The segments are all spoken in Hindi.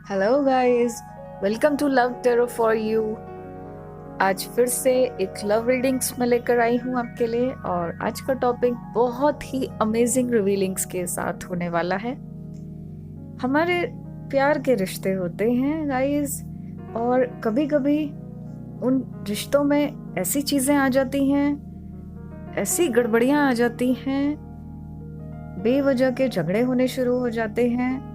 Hello guys, welcome to love tarot for you. आज फिर से एक लव रीडिंग्स में लेकर आई हूँ आपके लिए। और आज का टॉपिक बहुत ही अमेजिंग रिवीलिंग्स के साथ होने वाला है। हमारे प्यार के रिश्ते होते हैं गाइस, और कभी कभी उन रिश्तों में ऐसी चीजें आ जाती हैं, ऐसी गड़बड़ियां आ जाती हैं, बेवजह के झगड़े होने शुरू हो जाते हैं,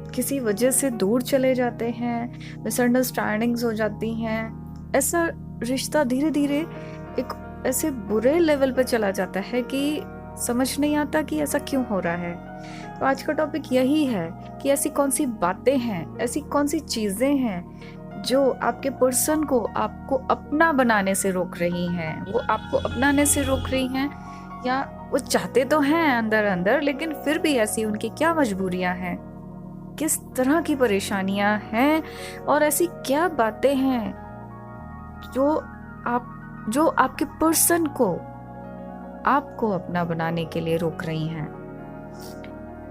किसी वजह से दूर चले जाते हैं, मिसअंडरस्टैंडिंग्स हो जाती हैं। ऐसा रिश्ता धीरे धीरे एक ऐसे बुरे लेवल पे चला जाता है कि समझ नहीं आता कि ऐसा क्यों हो रहा है। तो आज का टॉपिक यही है कि ऐसी कौन सी बातें हैं, ऐसी कौन सी चीजें हैं जो आपके पर्सन को आपको अपना बनाने से रोक रही हैं, वो आपको अपनाने से रोक रही हैं, या वो चाहते तो हैं अंदर अंदर, लेकिन फिर भी ऐसी उनकी क्या मजबूरियां हैं, किस तरह की परेशानियां हैं, और ऐसी क्या बातें हैं जो आपके पर्सन को आपको अपना बनाने के लिए रोक रही हैं।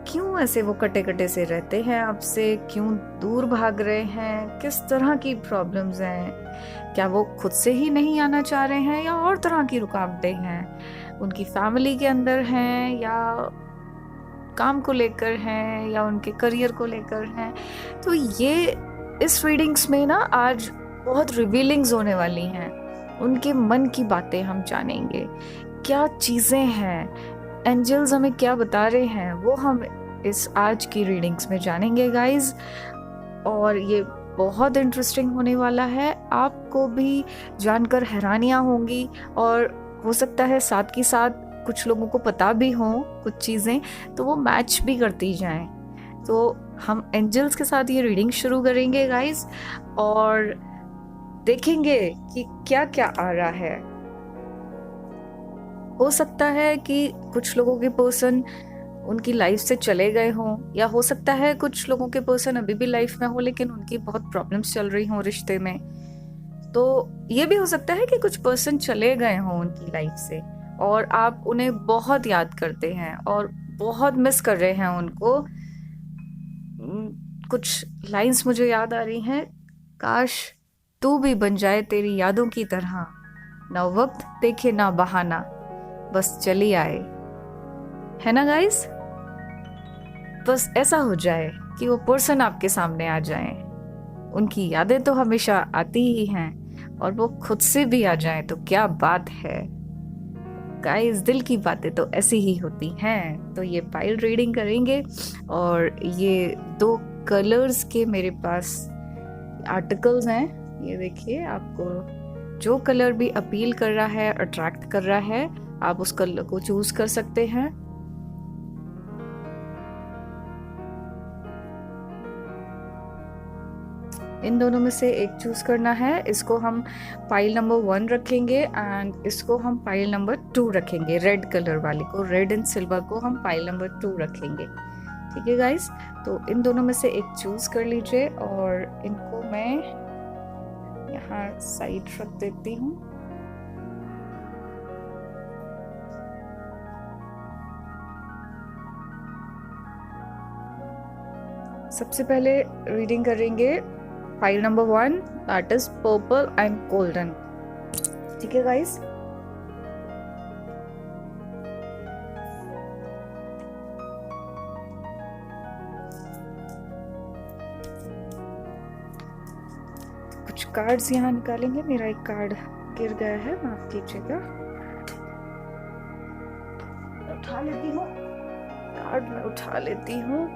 क्यों ऐसे वो कटे कटे से रहते हैं आपसे, क्यों दूर भाग रहे हैं, किस तरह की प्रॉब्लम्स हैं, क्या वो खुद से ही नहीं आना चाह रहे हैं या और तरह की रुकावटें हैं, उनकी फैमिली के अंदर हैं या काम को लेकर हैं या उनके करियर को लेकर हैं। तो ये इस रीडिंग्स में ना आज बहुत रिवीलिंग्स होने वाली हैं। उनके मन की बातें हम जानेंगे, क्या चीजें हैं, एंजल्स हमें क्या बता रहे हैं, वो हम इस आज की रीडिंग्स में जानेंगे गाइज। और ये बहुत इंटरेस्टिंग होने वाला है, आपको भी जानकर हैरानियां होंगी, और हो सकता है साथ के साथ कुछ लोगों को पता भी हो कुछ चीजें, तो वो मैच भी करती जाएं। तो हम एंजल्स के साथ ये रीडिंग शुरू करेंगे गाइस, और देखेंगे कि क्या क्या आ रहा है। हो सकता है कि कुछ लोगों के पर्सन उनकी लाइफ से चले गए हों, या हो सकता है कुछ लोगों के पर्सन अभी भी लाइफ में हो लेकिन उनकी बहुत प्रॉब्लम्स चल रही हों रिश्ते में। तो ये भी हो सकता है कि कुछ पर्सन चले गए हों उनकी लाइफ से और आप उन्हें बहुत याद करते हैं और बहुत मिस कर रहे हैं उनको। कुछ लाइंस मुझे याद आ रही हैं, काश तू भी बन जाए तेरी यादों की तरह, ना वक्त देखे ना बहाना, बस चली आए। है ना गाइस, बस ऐसा हो जाए कि वो पर्सन आपके सामने आ जाए। उनकी यादें तो हमेशा आती ही हैं, और वो खुद से भी आ जाए तो क्या बात है गाइस। दिल की बातें तो ऐसी ही होती हैं। तो ये पाइल रीडिंग करेंगे, और ये 2 कलर्स के मेरे पास आर्टिकल्स हैं। ये देखिए, आपको जो कलर भी अपील कर रहा है, अट्रैक्ट कर रहा है, आप उस कलर को चूज कर सकते हैं। इन दोनों में से एक चूज करना है। इसको हम पाइल नंबर 1 रखेंगे, एंड इसको हम पाइल नंबर 2 रखेंगे। रेड कलर वाले को, रेड एंड सिल्वर को हम पाइल नंबर 2 रखेंगे। ठीक है गाइस, तो इन दोनों में से एक चूज कर लीजिए, और इनको मैं यहाँ साइड रख देती हूँ। सबसे पहले रीडिंग करेंगे file number 1, that is purple and golden. ठीक है गाइस, कुछ कार्ड्स यहाँ निकालेंगे। मेरा एक कार्ड गिर गया है, माफ कीजिएगा। उठा लेती हूँ कार्ड, मैं उठा लेती हूँ।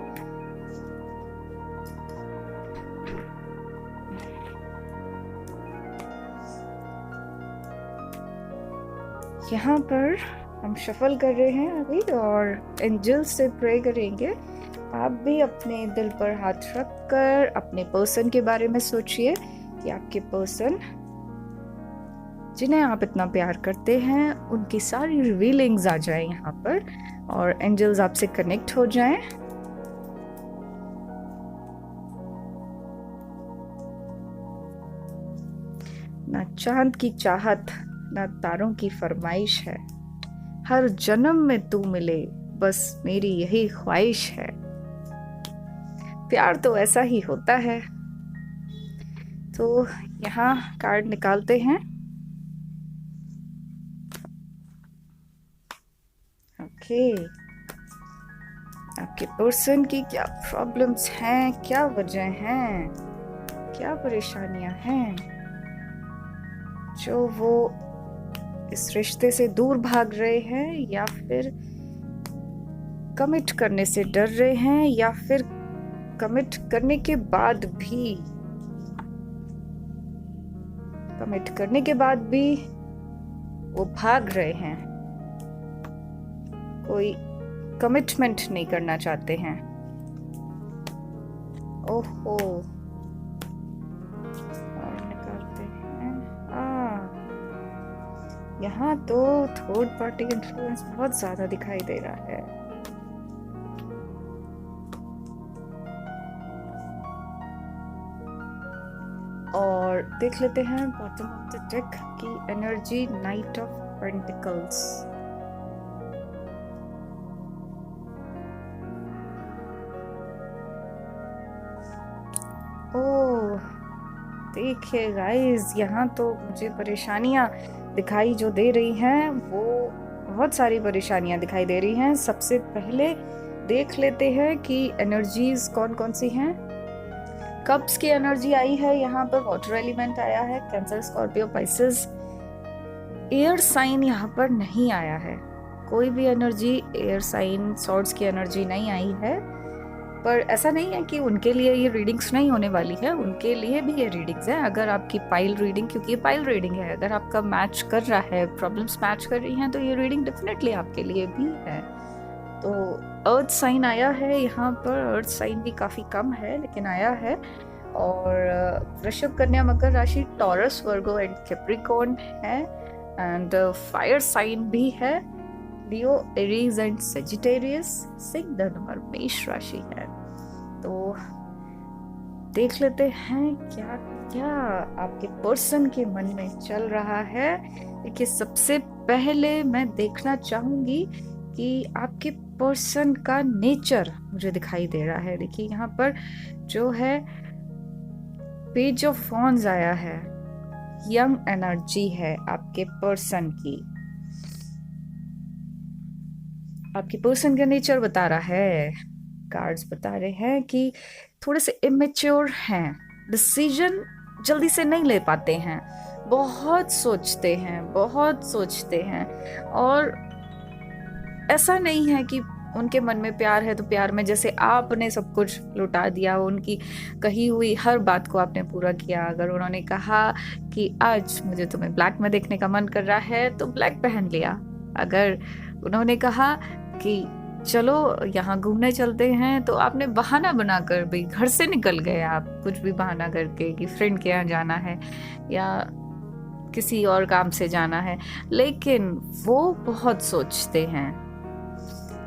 यहाँ पर हम शफल कर रहे हैं अभी, और एंजल्स से प्रे करेंगे। आप भी अपने दिल पर हाथ रख कर अपने पर्सन के बारे में सोचिए कि आपके पर्सन जिन्हें आप इतना प्यार करते हैं, उनकी सारी रिवीलिंग्स आ जाए यहाँ पर, और एंजल्स आपसे कनेक्ट हो जाएं। ना चांद की चाहत, ना तारों की फरमाइश है, हर जन्म में तू मिले, बस मेरी यही ख्वाहिश है। प्यार तो ऐसा ही होता है। तो यहाँ कार्ड निकालते हैं। ओके, आपके पर्सन की क्या प्रॉब्लम्स हैं, क्या वजह हैं, क्या परेशानियां हैं जो वो इस रिश्ते से दूर भाग रहे हैं, या फिर कमिट करने से डर रहे हैं, या फिर कमिट करने के बाद भी वो भाग रहे हैं, कोई कमिटमेंट नहीं करना चाहते हैं। ओहो, और निकालते हैं। यहाँ तो थर्ड पार्टी इन्फ्लुएंस बहुत ज्यादा दिखाई दे रहा है। और देख लेते हैं बॉटम ऑफ द डेक की एनर्जी, नाइट ऑफ पेंटिकल्स। ओह, देखिए गाइस, यहाँ तो मुझे परेशानियां दिखाई जो दे रही हैं, वो बहुत सारी परेशानियां दिखाई दे रही हैं। सबसे पहले देख लेते हैं कि एनर्जीज कौन कौन सी हैं। कप्स की एनर्जी आई है यहाँ पर, वाटर एलिमेंट आया है, Cancer, Scorpio, Pisces. Air sign यहाँ पर नहीं आया है, कोई भी एनर्जी एयर साइन, सॉर्ड्स की एनर्जी नहीं आई है। पर ऐसा नहीं है कि उनके लिए ये रीडिंग्स नहीं होने वाली है, उनके लिए भी ये रीडिंग्स है। अगर आपकी पाइल रीडिंग, क्योंकि ये पाइल रीडिंग है, अगर आपका मैच कर रहा है, प्रॉब्लम्स मैच कर रही हैं, तो ये रीडिंग डेफिनेटली आपके लिए भी है। तो अर्थ साइन आया है यहाँ पर, अर्थ साइन भी काफ़ी कम है लेकिन आया है। और वृषभ, कन्या, मकर राशि, टॉरस, वर्गो एंड कैप्रिकॉर्न है। एंड फायर साइन भी है, लियो, एरीज एंड सेजिटेरियस। सिंह, धनु और मेष राशि है। तो देख लेते हैं क्या क्या आपके पर्सन के मन में चल रहा है। देखिए, सबसे पहले मैं देखना चाहूंगी कि आपके पर्सन का नेचर मुझे दिखाई दे रहा है। देखिए, यहाँ पर जो है पेज ऑफ वॉन्ड्स आया है, यंग एनर्जी है आपके पर्सन की। आपके पर्सन का नेचर बता रहा है, कार्ड्स बता रहे हैं कि थोड़े से इमेच्योर हैं, डिसीजन जल्दी से नहीं ले पाते हैं, बहुत सोचते हैं। और ऐसा नहीं है कि उनके मन में प्यार है तो प्यार में जैसे आपने सब कुछ लुटा दिया, उनकी कही हुई हर बात को आपने पूरा किया। अगर उन्होंने कहा कि आज मुझे तुम्हें ब्लैक में देखने का मन कर रहा है तो ब्लैक पहन लिया। अगर उन्होंने कहा कि चलो यहाँ घूमने चलते हैं तो आपने बहाना बनाकर भी घर से निकल गए, आप कुछ भी बहाना करके कि फ्रेंड के यहाँ जाना है या किसी और काम से जाना है, लेकिन वो बहुत सोचते हैं।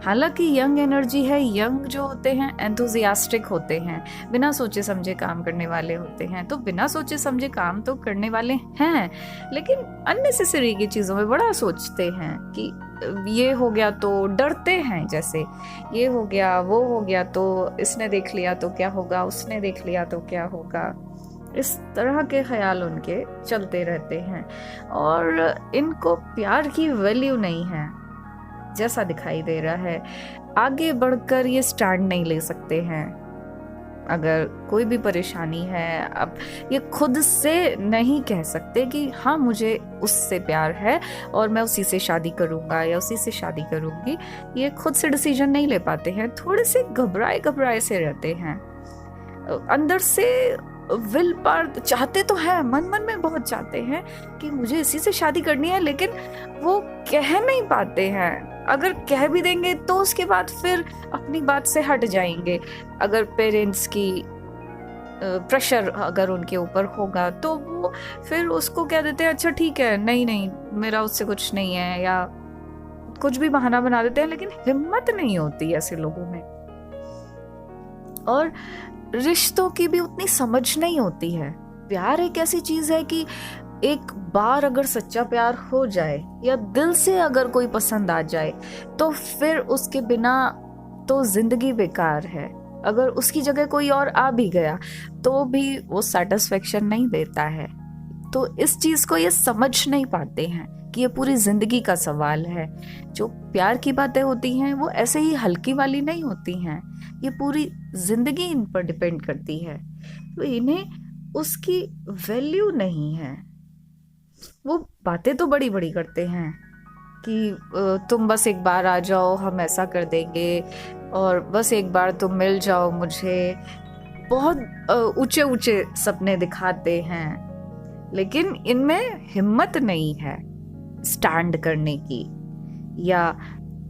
हालांकि यंग एनर्जी है, यंग जो होते हैं एंथुजियास्टिक होते हैं, बिना सोचे समझे काम करने वाले होते हैं। तो बिना सोचे समझे काम तो करने वाले हैं, लेकिन अननेसेसरी की चीज़ों में बड़ा सोचते हैं कि ये हो गया तो डरते हैं, जैसे ये हो गया वो हो गया तो इसने देख लिया तो क्या होगा, उसने देख लिया तो क्या होगा। इस तरह के ख्याल उनके चलते रहते हैं और इनको प्यार की वैल्यू नहीं है जैसा दिखाई दे रहा है। आगे बढ़कर ये स्टैंड नहीं ले सकते हैं। अगर कोई भी परेशानी है, अब ये खुद से नहीं कह सकते कि हाँ मुझे उससे प्यार है और मैं उसी से शादी करूंगा या उसी से शादी करूंगी। ये खुद से डिसीजन नहीं ले पाते हैं, थोड़े से घबराए से रहते हैं। अंदर से विल पावर चाहते तो है, मन में बहुत चाहते हैं कि मुझे इसी से शादी करनी है, लेकिन वो कह नहीं पाते हैं। अगर कह भी देंगे तो उसके बाद फिर अपनी बात से हट जाएंगे। अगर पेरेंट्स की प्रेशर अगर उनके ऊपर होगा तो वो फिर उसको कह देते हैं अच्छा ठीक है, नहीं मेरा उससे कुछ नहीं है, या कुछ भी बहाना बना देते हैं। लेकिन हिम्मत नहीं होती ऐसे लोगों में, और रिश्तों की भी उतनी समझ नहीं होती है। प्यार एक ऐसी चीज है कि एक बार अगर सच्चा प्यार हो जाए या दिल से अगर कोई पसंद आ जाए तो फिर उसके बिना तो जिंदगी बेकार है। अगर उसकी जगह कोई और आ भी गया तो भी वो सेटिस्फेक्शन नहीं देता है। तो इस चीज को ये समझ नहीं पाते हैं कि ये पूरी जिंदगी का सवाल है। जो प्यार की बातें होती हैं वो ऐसे ही हल्की वाली नहीं होती हैं, ये पूरी जिंदगी इन पर डिपेंड करती है। तो इन्हें उसकी वैल्यू नहीं है। वो बातें तो बड़ी बड़ी करते हैं कि तुम बस एक बार आ जाओ, हम ऐसा कर देंगे, और बस एक बार तुम मिल जाओ मुझे। बहुत ऊंचे ऊंचे सपने दिखाते हैं, लेकिन इनमें हिम्मत नहीं है स्टैंड करने की या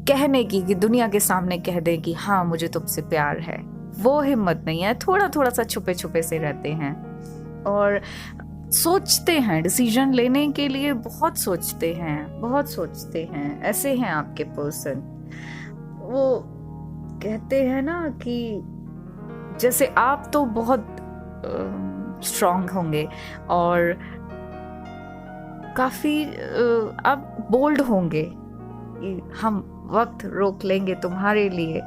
कहने की कि दुनिया के सामने कह दे कि हाँ मुझे तुमसे प्यार है। वो हिम्मत नहीं है। थोड़ा थोड़ा सा छुपे छुपे से रहते हैं और सोचते हैं, डिसीजन लेने के लिए बहुत सोचते हैं, बहुत सोचते हैं। ऐसे हैं आपके पर्सन। वो कहते हैं ना कि जैसे आप तो बहुत स्ट्रांग होंगे और काफी आप बोल्ड होंगे कि हम वक्त रोक लेंगे तुम्हारे लिए,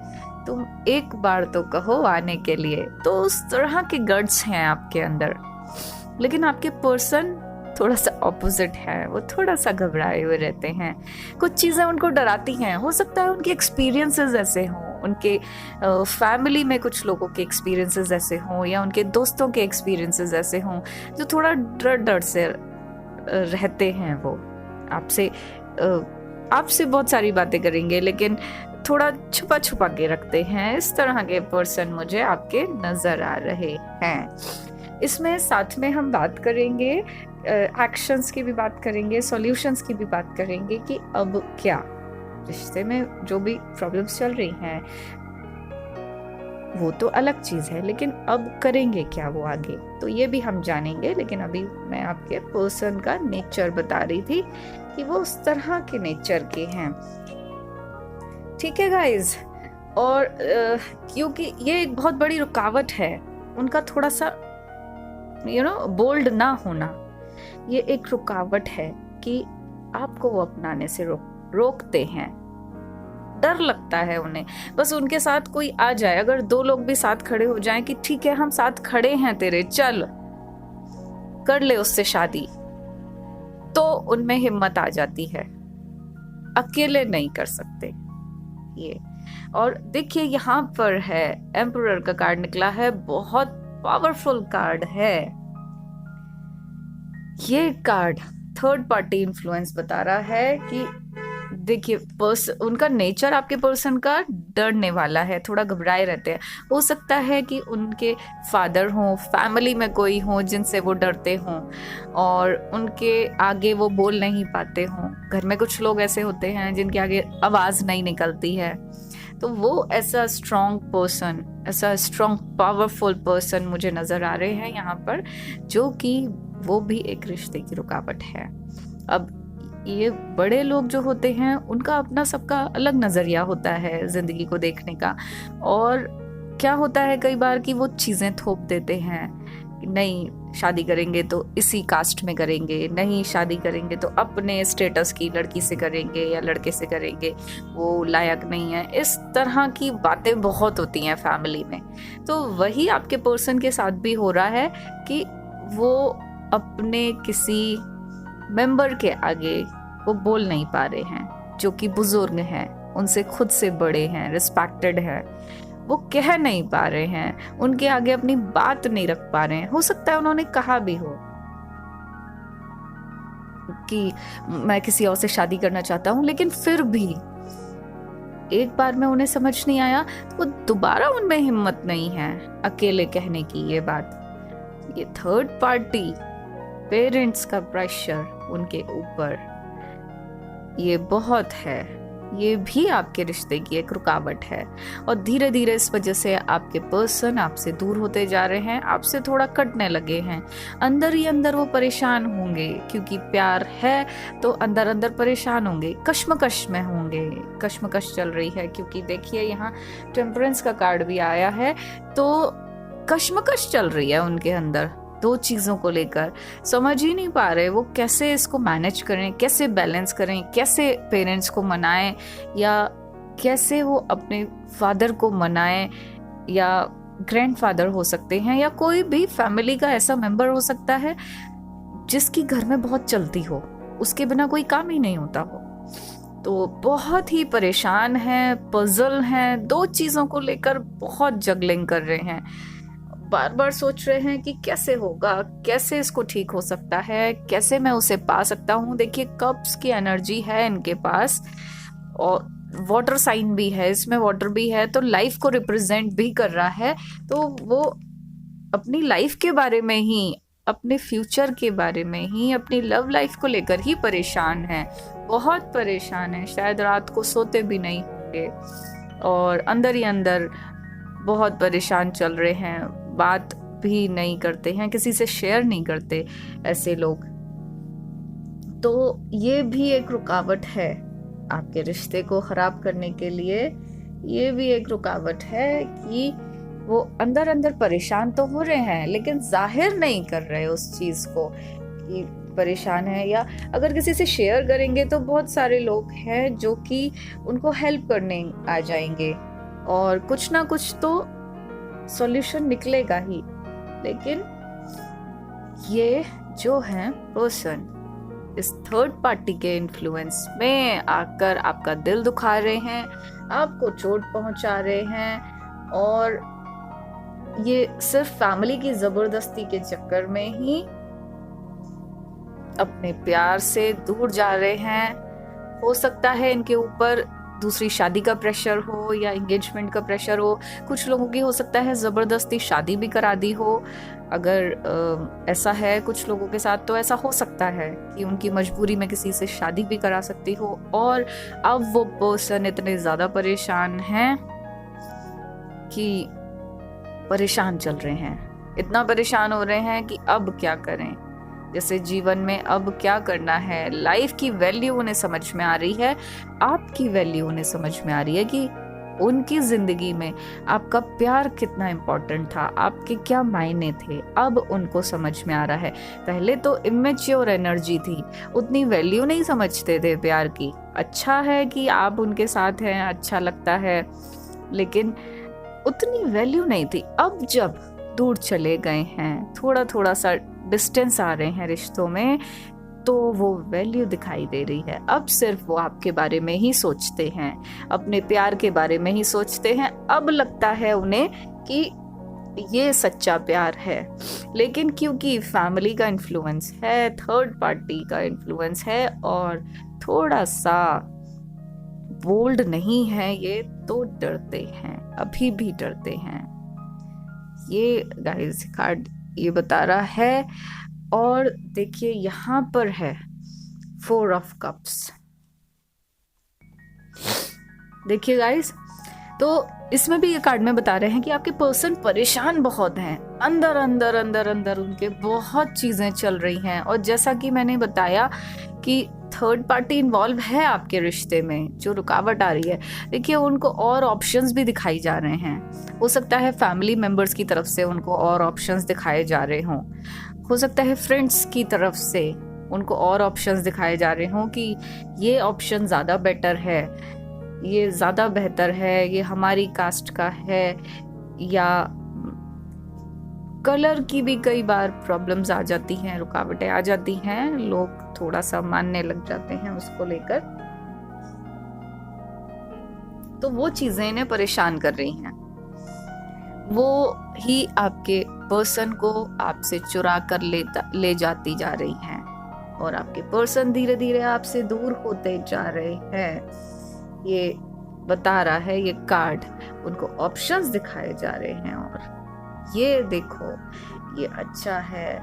तुम एक बार तो कहो आने के लिए। तो उस तरह के गट्स हैं आपके अंदर। लेकिन आपके पर्सन थोड़ा सा ऑपोजिट है। वो थोड़ा सा घबराए हुए रहते हैं। कुछ चीज़ें उनको डराती हैं। हो सकता है उनके एक्सपीरियंसेस ऐसे हों, उनके फैमिली में कुछ लोगों के एक्सपीरियंसेस ऐसे हों, या उनके दोस्तों के एक्सपीरियंसेस ऐसे हों जो थोड़ा डर डर से रहते हैं। वो आपसे बहुत सारी बातें करेंगे लेकिन थोड़ा छुपा छुपा के रखते हैं। इस तरह के पर्सन मुझे आपके नजर आ रहे हैं। इसमें साथ में हम बात करेंगे, एक्शंस की भी बात करेंगे, सॉल्यूशंस की भी बात करेंगे कि अब क्या रिश्ते में जो भी प्रॉब्लम्स चल रही हैं वो तो अलग चीज है, लेकिन अब करेंगे क्या वो आगे, तो ये भी हम जानेंगे। लेकिन अभी मैं आपके पर्सन का नेचर बता रही थी कि वो उस तरह के नेचर के हैं। ठीक है गाइज। और क्योंकि ये एक बहुत बड़ी रुकावट है उनका, थोड़ा सा बोल्ड ना होना, ये एक रुकावट है कि आपको वो अपनाने से रोकते हैं। डर लगता है उन्हें। बस उनके साथ कोई आ जाए, अगर दो लोग भी साथ खड़े हो जाएं कि ठीक है हम साथ खड़े हैं तेरे, चल कर ले उससे शादी, तो उनमें हिम्मत आ जाती है। अकेले नहीं कर सकते ये। और देखिए यहाँ पर है एम्परर का कार्ड निकला है, बहुत पावरफुल कार्ड है ये कार्ड। थर्ड पार्टी इन्फ्लुएंस बता रहा है कि देखिए उनका नेचर आपके पर्सन का डरने वाला है, थोड़ा घबराए रहते हैं। हो सकता है कि उनके फादर हों, फैमिली में कोई हो जिनसे वो डरते हों और उनके आगे वो बोल नहीं पाते हों। घर में कुछ लोग ऐसे होते हैं जिनके आगे आवाज़ नहीं निकलती है। तो वो ऐसा स्ट्रॉन्ग पर्सन, ऐसा स्ट्रॉन्ग पावरफुल पर्सन मुझे नज़र आ रहे हैं यहाँ पर, जो कि वो भी एक रिश्ते की रुकावट है। अब ये बड़े लोग जो होते हैं उनका अपना सबका अलग नज़रिया होता है ज़िंदगी को देखने का। और क्या होता है कई बार कि वो चीज़ें थोप देते हैं कि नहीं शादी करेंगे तो इसी कास्ट में करेंगे, नहीं शादी करेंगे तो अपने स्टेटस की लड़की से करेंगे या लड़के से करेंगे, वो लायक नहीं है। इस तरह की बातें बहुत होती हैं फैमिली में। तो वही आपके पर्सन के साथ भी हो रहा है कि वो अपने किसी मेंबर के आगे वो बोल नहीं पा रहे हैं, जो कि बुजुर्ग हैं, उनसे खुद से बड़े हैं, रिस्पेक्टेड है, वो कह नहीं पा रहे हैं, उनके आगे अपनी बात नहीं रख पा रहे हैं। हो सकता है उन्होंने कहा भी हो कि मैं किसी और से शादी करना चाहता हूं, लेकिन फिर भी एक बार में उन्हें समझ नहीं आया तो वो दोबारा उनमें हिम्मत नहीं है अकेले कहने की ये बात। ये थर्ड पार्टी पेरेंट्स का प्रेशर उनके ऊपर ये बहुत है, ये भी आपके रिश्ते की एक रुकावट है। और धीरे धीरे इस वजह से आपके पर्सन आपसे दूर होते जा रहे हैं, आपसे थोड़ा कटने लगे हैं। अंदर ही अंदर वो परेशान होंगे, क्योंकि प्यार है तो अंदर अंदर परेशान होंगे, कश्मकश में होंगे। कश्मकश चल रही है क्योंकि देखिए यहाँ टेम्परेंस का कार्ड भी आया है, तो कश्मकश चल रही है उनके अंदर। दो चीज़ों को लेकर समझ ही नहीं पा रहे वो कैसे इसको मैनेज करें, कैसे बैलेंस करें, कैसे पेरेंट्स को मनाएं या कैसे वो अपने फादर को मनाएं। या ग्रैंडफादर हो सकते हैं, या कोई भी फैमिली का ऐसा मेंबर हो सकता है जिसकी घर में बहुत चलती हो, उसके बिना कोई काम ही नहीं होता हो। तो बहुत ही परेशान हैं, पजल हैं, दो चीज़ों को लेकर बहुत जगलिंग कर रहे हैं, बार बार सोच रहे हैं कि कैसे होगा, कैसे इसको ठीक हो सकता है, कैसे मैं उसे पा सकता हूँ। देखिए कप्स की एनर्जी है इनके पास, और वाटर साइन भी है इसमें, वाटर भी है, तो लाइफ को रिप्रेजेंट भी कर रहा है। तो वो अपनी लाइफ के बारे में ही, अपने फ्यूचर के बारे में ही, अपनी लव लाइफ को लेकर ही परेशान है, बहुत परेशान है। शायद रात को सोते भी नहीं होंगे और अंदर ही अंदर बहुत परेशान चल रहे हैं, बात भी नहीं करते हैं, किसी से शेयर नहीं करते ऐसे लोग। तो ये भी एक रुकावट है आपके रिश्ते को खराब करने के लिए। ये भी एक रुकावट है कि वो अंदर अंदर परेशान तो हो रहे हैं लेकिन जाहिर नहीं कर रहे उस चीज को कि परेशान है, या अगर किसी से शेयर करेंगे तो बहुत सारे लोग हैं जो कि उनको हेल्प करने आ जाएंगे और कुछ ना कुछ तो सॉल्यूशन निकलेगा ही। लेकिन ये जो है पर्सन इस थर्ड पार्टी के इन्फ्लुएंस में आकर आपका दिल दुखा रहे हैं, आपको चोट पहुंचा रहे हैं, और ये सिर्फ फैमिली की जबरदस्ती के चक्कर में ही अपने प्यार से दूर जा रहे हैं। हो सकता है इनके ऊपर दूसरी शादी का प्रेशर हो या एंगेजमेंट का प्रेशर हो। कुछ लोगों की हो सकता है जबरदस्ती शादी भी करा दी हो। अगर ऐसा है कुछ लोगों के साथ तो ऐसा हो सकता है कि उनकी मजबूरी में किसी से शादी भी करा सकती हो, और अब वो पर्सन इतने ज्यादा परेशान हैं कि परेशान चल रहे हैं, इतना परेशान हो रहे हैं कि अब क्या करें, जैसे जीवन में अब क्या करना है। लाइफ की वैल्यू उन्हें समझ में आ रही है, आपकी वैल्यू उन्हें समझ में आ रही है कि उनकी जिंदगी में आपका प्यार कितना इम्पोर्टेंट था, आपके क्या मायने थे, अब उनको समझ में आ रहा है। पहले तो इमेच्योर एनर्जी थी, उतनी वैल्यू नहीं समझते थे प्यार की। अच्छा है कि आप उनके साथ हैं, अच्छा लगता है, लेकिन उतनी वैल्यू नहीं थी। अब जब दूर चले गए हैं, थोड़ा थोड़ा सा डिस्टेंस आ रहे हैं रिश्तों में, तो वो वैल्यू दिखाई दे रही है। अब सिर्फ वो आपके बारे में ही सोचते हैं, अपने प्यार के बारे में ही सोचते हैं। अब लगता है उन्हें कि ये सच्चा प्यार है, लेकिन क्योंकि फैमिली का इन्फ्लुएंस है, थर्ड पार्टी का इन्फ्लुएंस है, और थोड़ा सा बोल्ड नहीं है ये, तो डरते हैं, अभी भी डरते हैं। ये गाइस कार्ड ये बता रहा है। और देखिए यहाँ पर है 4 ऑफ कप्स। देखिए गाइस, तो इसमें भी ये कार्ड में बता रहे हैं कि आपके पर्सन परेशान बहुत हैं, अंदर अंदर अंदर अंदर उनके बहुत चीजें चल रही हैं। और जैसा कि मैंने बताया कि थर्ड पार्टी इन्वॉल्व है आपके रिश्ते में, जो रुकावट आ रही है, देखिए उनको और ऑप्शंस भी दिखाई जा रहे हैं। हो सकता है फैमिली मेंबर्स की तरफ से उनको और ऑप्शंस दिखाए जा रहे हों, हो सकता है फ्रेंड्स की तरफ से उनको और ऑप्शंस दिखाए जा रहे हों कि ये ऑप्शन ज़्यादा बेटर है, ये ज़्यादा बेहतर है, ये हमारी कास्ट का है, या कलर की भी कई बार प्रॉब्लम्स आ जाती हैं, रुकावटें आ जाती हैं, लोग थोड़ा सा मानने लग जाते हैं उसको लेकर। तो वो चीजें इन्हें परेशान कर रही हैं। वो ही आपके पर्सन को आपसे चुरा कर ले जाती जा रही हैं, और आपके पर्सन धीरे धीरे आपसे दूर होते जा रहे हैं। ये बता रहा है ये कार्ड, उनको ऑप्शंस दिखाए जा रहे हैं। और ये देखो, ये अच्छा है।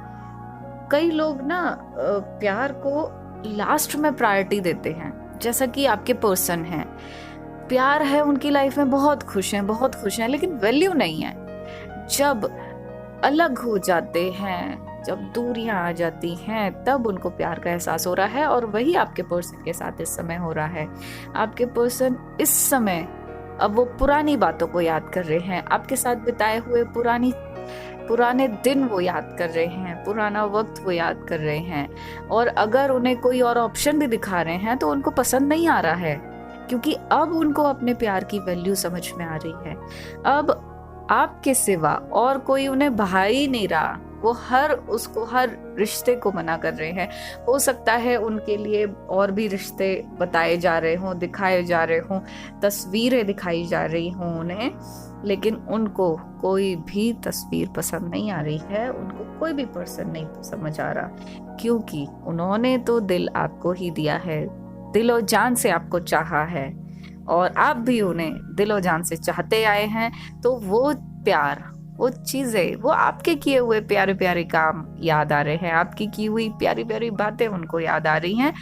कई लोग ना प्यार को लास्ट में प्रायोरिटी देते हैं, जैसा कि आपके पर्सन हैं, प्यार है उनकी लाइफ में, बहुत खुश हैं, लेकिन वैल्यू नहीं है। जब अलग हो जाते हैं, जब दूरियां आ जाती हैं, तब उनको प्यार का एहसास हो रहा है, और वही आपके पर्सन के साथ इस समय हो रहा है। आपके पर्सन इस समय अब वो पुरानी बातों को याद कर रहे हैं, आपके साथ बिताए हुए पुराने दिन वो याद कर रहे हैं, पुराना वक्त वो याद कर रहे हैं। और अगर उन्हें कोई और ऑप्शन भी दिखा रहे हैं तो उनको पसंद नहीं आ रहा है, क्योंकि अब उनको अपने प्यार की वैल्यू समझ में आ रही है। अब आपके सिवा और कोई उन्हें भा ही नहीं रहा। वो हर रिश्ते को मना कर रहे हैं। हो सकता है उनके लिए और भी रिश्ते बताए जा रहे हों, दिखाए जा रहे हों, तस्वीरें दिखाई जा रही हों उन्हें, लेकिन उनको कोई भी तस्वीर पसंद नहीं आ रही है, उनको कोई भी पर्सन नहीं समझ आ रहा, क्योंकि उन्होंने तो दिल आपको ही दिया है, दिलो जान से आपको चाहा है और आप भी उन्हें दिलो जान से चाहते आए हैं। तो वो प्यार, वो चीजें, वो आपके किए हुए प्यारे प्यारे काम याद आ रहे हैं, आपकी की हुई प्यारी प्यारी बातें उनको याद आ रही हैं,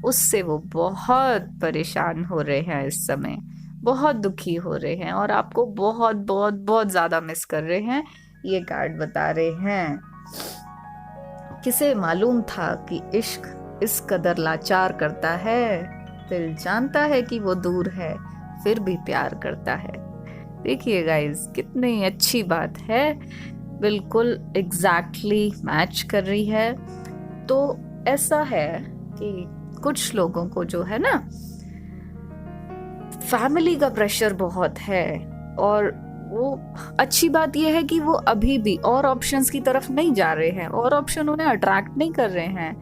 उससे वो बहुत परेशान हो रहे हैं इस समय, बहुत दुखी हो रहे हैं और आपको बहुत बहुत बहुत ज्यादा मिस कर रहे हैं, ये कार्ड बता रहे हैं। किसे मालूम था कि इश्क इस कदर लाचार करता है, दिल जानता है कि वो दूर है फिर भी प्यार करता है। देखिए गाइस, कितनी अच्छी बात है, बिल्कुल एग्जैक्टली मैच कर रही है। तो ऐसा है कि कुछ लोगों को जो है ना, फैमिली का प्रेशर बहुत है और वो अच्छी बात यह है कि वो अभी भी और ऑप्शंस की तरफ नहीं जा रहे हैं, और ऑप्शन उन्हें अट्रैक्ट नहीं कर रहे हैं।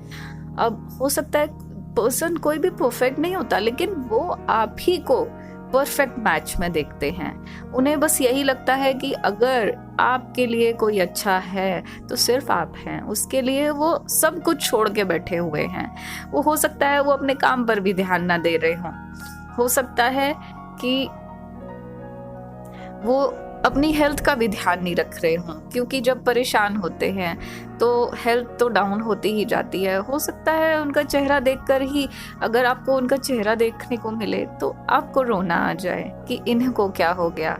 अब हो सकता है पर्सन कोई भी परफेक्ट नहीं होता, लेकिन वो आप ही को परफेक्ट मैच में देखते हैं। उन्हें बस यही लगता है कि अगर आपके लिए कोई अच्छा है तो सिर्फ आप हैं, उसके लिए वो सब कुछ छोड़ के बैठे हुए हैं। वो हो सकता है वो अपने काम पर भी ध्यान ना दे रहे हों, हो सकता है कि वो अपनी हेल्थ का भी ध्यान नहीं रख रहे हों, क्योंकि जब परेशान होते हैं तो हेल्थ तो डाउन होती ही जाती है। हो सकता है उनका चेहरा देखकर ही, अगर आपको उनका चेहरा देखने को मिले तो आपको रोना आ जाए कि इन्हें को क्या हो गया,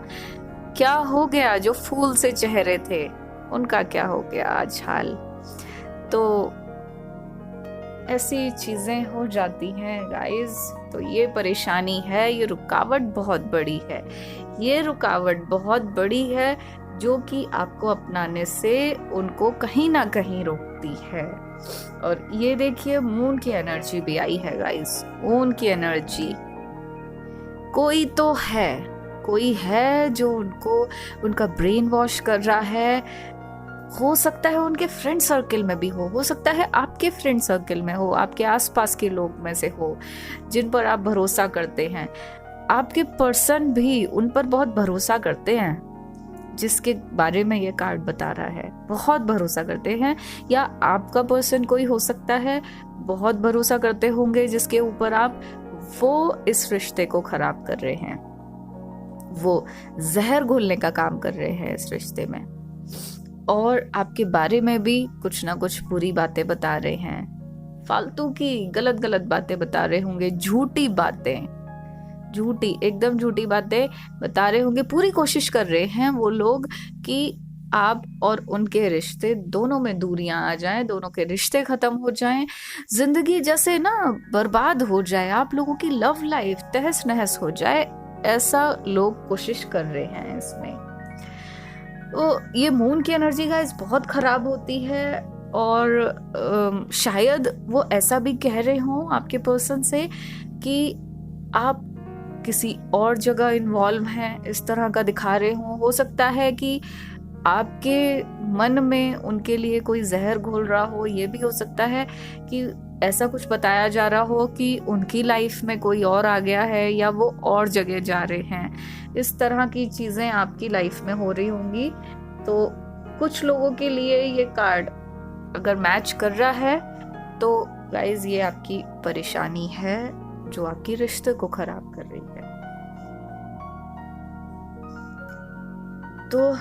क्या हो गया, जो फूल से चेहरे थे उनका क्या हो गया आज हाल। तो ऐसी चीजें हो जाती हैं गाइस। तो ये परेशानी है, ये रुकावट बहुत बड़ी है, ये रुकावट बहुत बड़ी है जो कि आपको अपनाने से उनको कहीं ना कहीं रोकती है। और ये देखिए, मून की एनर्जी भी आई है गाइस, मून की एनर्जी। कोई तो है, कोई है जो उनको, उनका ब्रेन वॉश कर रहा है। हो सकता है उनके फ्रेंड सर्कल में भी हो सकता है आपके फ्रेंड सर्कल में हो, आपके आसपास के लोग में से हो जिन पर आप भरोसा करते हैं। आपके पर्सन भी उन पर बहुत भरोसा करते हैं जिसके बारे में ये कार्ड बता रहा है, बहुत भरोसा करते हैं। या आपका पर्सन कोई हो सकता है बहुत भरोसा करते होंगे जिसके ऊपर आप, वो इस रिश्ते को खराब कर रहे हैं, वो जहर घोलने का काम कर रहे हैं इस रिश्ते में, और आपके बारे में भी कुछ ना कुछ बुरी बातें बता रहे हैं, फालतू की गलत गलत बातें बता रहे होंगे, झूठी बातें, झूठी एकदम झूठी बातें बता रहे होंगे। पूरी कोशिश कर रहे हैं वो लोग कि आप और उनके रिश्ते दोनों में दूरियां आ जाएं, दोनों के रिश्ते खत्म हो जाएं, जिंदगी जैसे ना बर्बाद हो जाए, आप लोगों की लव लाइफ तहस नहस हो जाए, ऐसा लोग कोशिश कर रहे हैं इसमें। तो ये मून की एनर्जी गाइस बहुत खराब होती है, और शायद वो ऐसा भी कह रहे हों आपके पर्सन से कि आप किसी और जगह इन्वॉल्व हैं, इस तरह का दिखा रहे हों। हो सकता है कि आपके मन में उनके लिए कोई जहर घोल रहा हो, ये भी हो सकता है कि ऐसा कुछ बताया जा रहा हो कि उनकी लाइफ में कोई और आ गया है या वो और जगह जा रहे हैं। इस तरह की चीजें आपकी लाइफ में हो रही होंगी। तो कुछ लोगों के लिए ये कार्ड अगर मैच कर रहा है तो गाइज ये आपकी परेशानी है जो आपके रिश्ते को खराब कर रही है। तो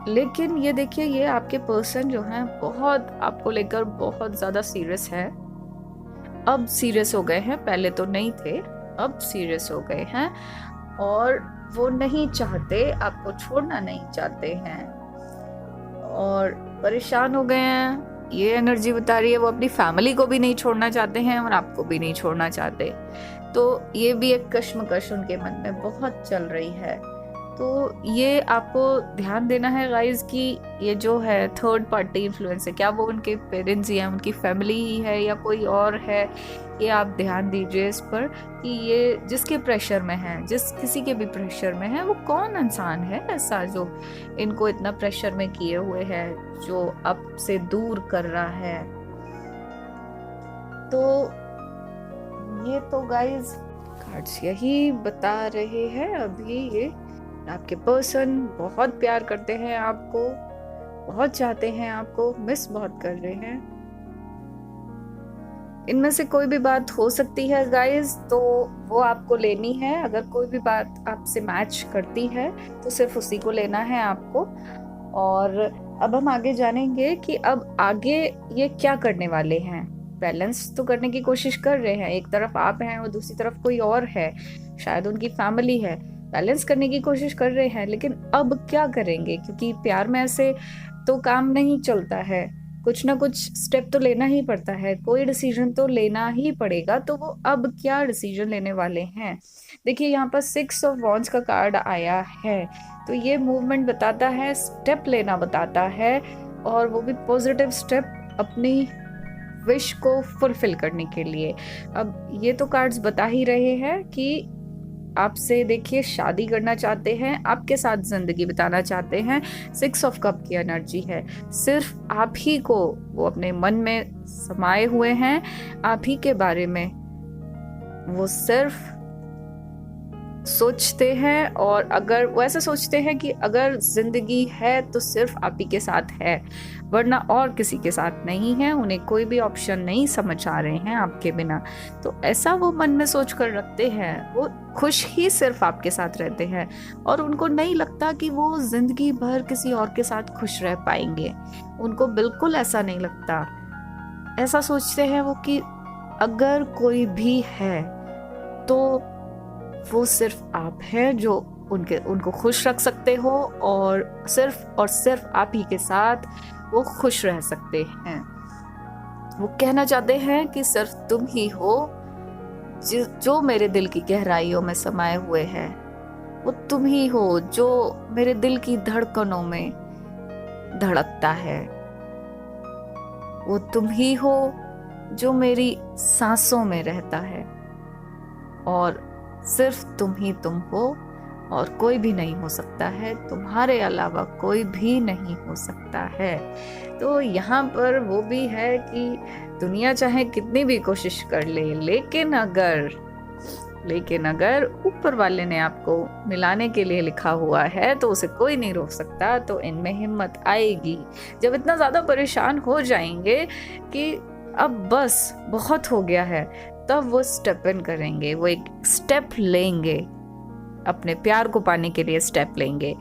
लेकिन ये देखिए, ये आपके पर्सन जो हैं बहुत आपको लेकर बहुत ज्यादा सीरियस है। अब सीरियस हो गए हैं, पहले तो नहीं थे, अब सीरियस हो गए हैं और वो नहीं चाहते, आपको छोड़ना नहीं चाहते हैं और परेशान हो गए हैं। ये एनर्जी बता रही है वो अपनी फैमिली को भी नहीं छोड़ना चाहते हैं और आपको भी नहीं छोड़ना चाहते। तो ये भी एक कश्मकश उनके मन में बहुत चल रही है। तो ये आपको ध्यान देना है गाइज कि ये जो है थर्ड पार्टी इन्फ्लुएंस है, क्या वो उनके पेरेंट्स ही हैं, उनकी फैमिली ही है या कोई और है, ये आप ध्यान दीजिए इस पर कि ये जिसके प्रेशर में है, जिस किसी के भी प्रेशर में है, वो कौन इंसान है ऐसा जो इनको इतना प्रेशर में किए हुए है, जो आपसे दूर कर रहा है। तो ये तो गाइस कार्ड्स यही बता रहे हैं अभी। ये आपके पर्सन बहुत प्यार करते हैं आपको, बहुत चाहते हैं आपको, मिस बहुत कर रहे हैं। इनमें से कोई भी बात हो सकती है गाइस, तो वो आपको लेनी है। अगर कोई भी बात आपसे मैच करती है तो सिर्फ उसी को लेना है आपको। और अब हम आगे जानेंगे कि अब आगे ये क्या करने वाले हैं। बैलेंस तो करने की कोशिश कर रहे हैं, एक तरफ आप हैं और दूसरी तरफ कोई और है, शायद उनकी फैमिली है। बैलेंस करने की कोशिश कर रहे हैं, लेकिन अब क्या करेंगे, क्योंकि प्यार में ऐसे तो काम नहीं चलता है, कुछ ना कुछ स्टेप तो लेना ही पड़ता है, कोई डिसीजन तो लेना ही पड़ेगा। तो वो अब क्या डिसीजन लेने वाले हैं। देखिए यहाँ पर 6 ऑफ वॉन्ड्स का कार्ड आया है, तो ये मूवमेंट बताता है, स्टेप लेना बताता है, और वो भी पॉजिटिव स्टेप अपनी विश को फुलफिल करने के लिए। अब ये तो कार्ड्स बता ही रहे हैं कि आपसे देखिए शादी करना चाहते हैं, आपके साथ जिंदगी बिताना चाहते हैं। 6 ऑफ कप की एनर्जी है, सिर्फ आप ही को वो अपने मन में समाये हुए हैं, आप ही के बारे में वो सिर्फ सोचते हैं। और अगर वो ऐसा सोचते हैं कि अगर जिंदगी है तो सिर्फ आप ही के साथ है, वरना और किसी के साथ नहीं है, उन्हें कोई भी ऑप्शन नहीं समझ आ रहे हैं आपके बिना। तो ऐसा वो मन में सोच कर रखते हैं, वो खुश ही सिर्फ आपके साथ रहते हैं, और उनको नहीं लगता कि वो जिंदगी भर किसी और के साथ खुश रह पाएंगे। उनको बिल्कुल ऐसा नहीं लगता। ऐसा सोचते हैं वो कि अगर कोई भी है तो वो सिर्फ आप हैं जो उनको खुश रख सकते हो, और सिर्फ आप ही के साथ वो खुश रह सकते हैं। वो कहना चाहते हैं कि सिर्फ तुम ही हो जो मेरे दिल की गहराइयों में समाये हुए हैं, वो तुम ही हो जो मेरे दिल की धड़कनों में धड़कता है, वो तुम ही हो जो मेरी सांसों में रहता है, और सिर्फ तुम ही तुम हो, और कोई भी नहीं हो सकता है, तुम्हारे अलावा कोई भी नहीं हो सकता है। तो यहाँ पर वो भी है कि दुनिया चाहे कितनी भी कोशिश कर ले, लेकिन अगर ऊपर वाले ने आपको मिलाने के लिए लिखा हुआ है तो उसे कोई नहीं रोक सकता। तो इनमें हिम्मत आएगी जब इतना ज्यादा परेशान हो जाएंगे कि अब बस बहुत हो गया है, तब वो स्टेप इन करेंगे, वो एक स्टेप लेंगे, अपने प्यार को पाने के लिए स्टेप लेंगे,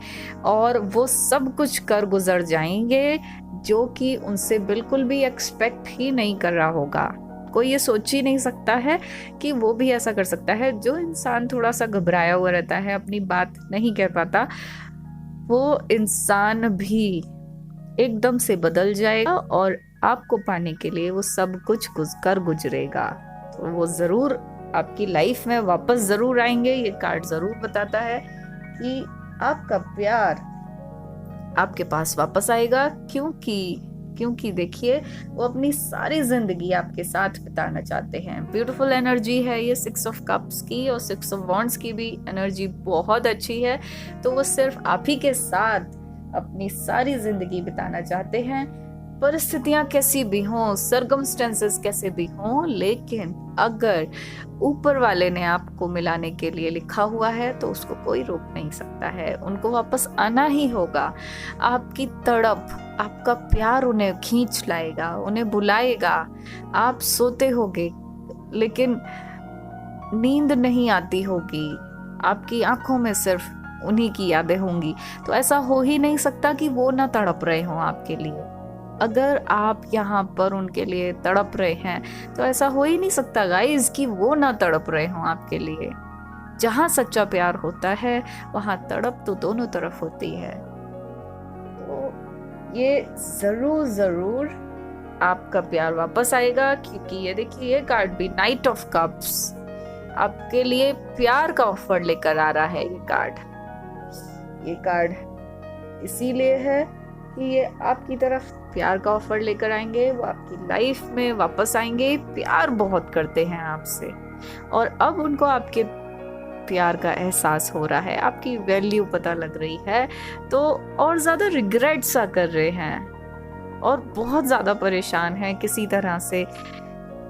और वो सब कुछ कर गुजर जाएंगे जो कि उनसे बिल्कुल भी एक्सपेक्ट ही नहीं कर रहा होगा। कोई ये सोच ही नहीं सकता है कि वो भी ऐसा कर सकता है। जो इंसान थोड़ा सा घबराया हुआ रहता है, अपनी बात नहीं कह पाता, वो इंसान भी एकदम से बदल जाएगा और आपको पाने के लिए वो सब कुछ कर गुजरेगा। तो वो जरूर आपकी लाइफ में वापस जरूर आएंगे। ये कार्ड जरूर बताता है कि आपका प्यार आपके पास वापस आएगा, क्योंकि देखिए वो अपनी सारी जिंदगी आपके साथ बिताना चाहते हैं। ब्यूटीफुल एनर्जी है ये 6 ऑफ कप्स की, और 6 ऑफ वॉन्ड्स की भी एनर्जी बहुत अच्छी है। तो वो सिर्फ आप ही के साथ अपनी सारी जिंदगी बिताना चाहते हैं, परिस्थितियां कैसी भी हों, सर्कमस्टेंसेस कैसे भी हों, लेकिन अगर ऊपर वाले ने आपको मिलाने के लिए लिखा हुआ है तो उसको कोई रोक नहीं सकता है। उनको वापस आना ही होगा। आपकी तड़प, आपका प्यार उन्हें खींच लाएगा, उन्हें बुलाएगा। आप सोते होगे लेकिन नींद नहीं आती होगी, आपकी आंखों में सिर्फ उन्हीं की यादें होंगी। तो ऐसा हो ही नहीं सकता कि वो ना तड़प रहे हों आपके लिए। अगर आप यहाँ पर उनके लिए तड़प रहे हैं तो ऐसा हो ही नहीं सकता गाइस कि वो ना तड़प रहे हों आपके लिए। जहाँ सच्चा प्यार होता है वहाँ तड़प तो दोनों तरफ होती है। तो ये जरूर आपका प्यार वापस आएगा, क्योंकि ये देखिए ये कार्ड भी नाइट ऑफ कप्स आपके लिए प्यार का ऑफर लेकर आ रहा है। ये कार्ड इसीलिए है कि ये आपकी तरफ प्यार का ऑफर लेकर आएंगे, वो आपकी लाइफ में वापस आएंगे, प्यार बहुत करते हैं आपसे और अब उनको आपके प्यार का एहसास हो रहा है, आपकी वैल्यू पता लग रही है, तो और ज़्यादा रिग्रेट सा कर रहे हैं और बहुत ज़्यादा परेशान हैं किसी तरह से,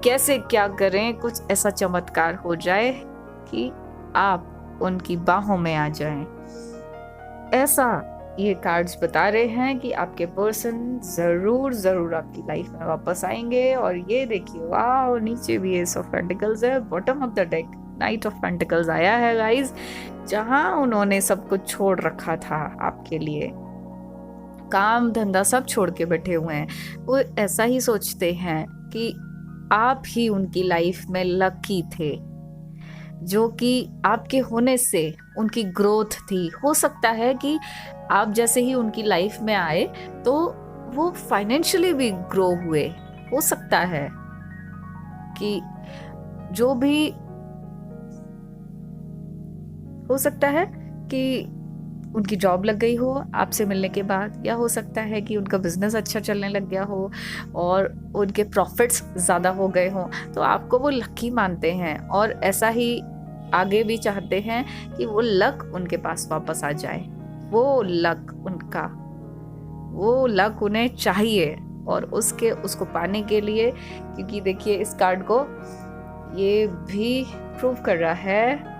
कैसे क्या करें, कुछ ऐसा चमत्कार हो जाए कि आप उनकी बाहों में आ जाएं। ऐसा ये कार्ड्स बता रहे हैं कि आपके पर्सन जरूर जरूर आपकी लाइफ में वापस आएंगे। और ये देखिए, वाह, नीचे भी एस ऑफ पेंटिकल्स है, bottom of the deck night of pentacles आया है गाइस, जहां उन्होंने सब कुछ छोड़ रखा था आपके लिए, काम धंधा सब छोड़ के बैठे हुए हैं। वो ऐसा ही सोचते हैं कि आप ही उनकी लाइफ में लकी थे, जो कि आपके होने से उनकी ग्रोथ थी। हो सकता है कि आप जैसे ही उनकी लाइफ में आए तो वो फाइनेंशियली भी ग्रो हुए। हो सकता है कि जो भी हो सकता है कि उनकी जॉब लग गई हो आपसे मिलने के बाद, या हो सकता है कि उनका बिजनेस अच्छा चलने लग गया हो और उनके प्रॉफिट्स ज़्यादा हो गए हों, तो आपको वो लकी मानते हैं और ऐसा ही आगे भी चाहते हैं कि वो लक उनके पास वापस आ जाए। वो लक उन्हें चाहिए और उसको पाने के लिए, क्योंकि देखिए इस कार्ड को ये भी प्रूव कर रहा है,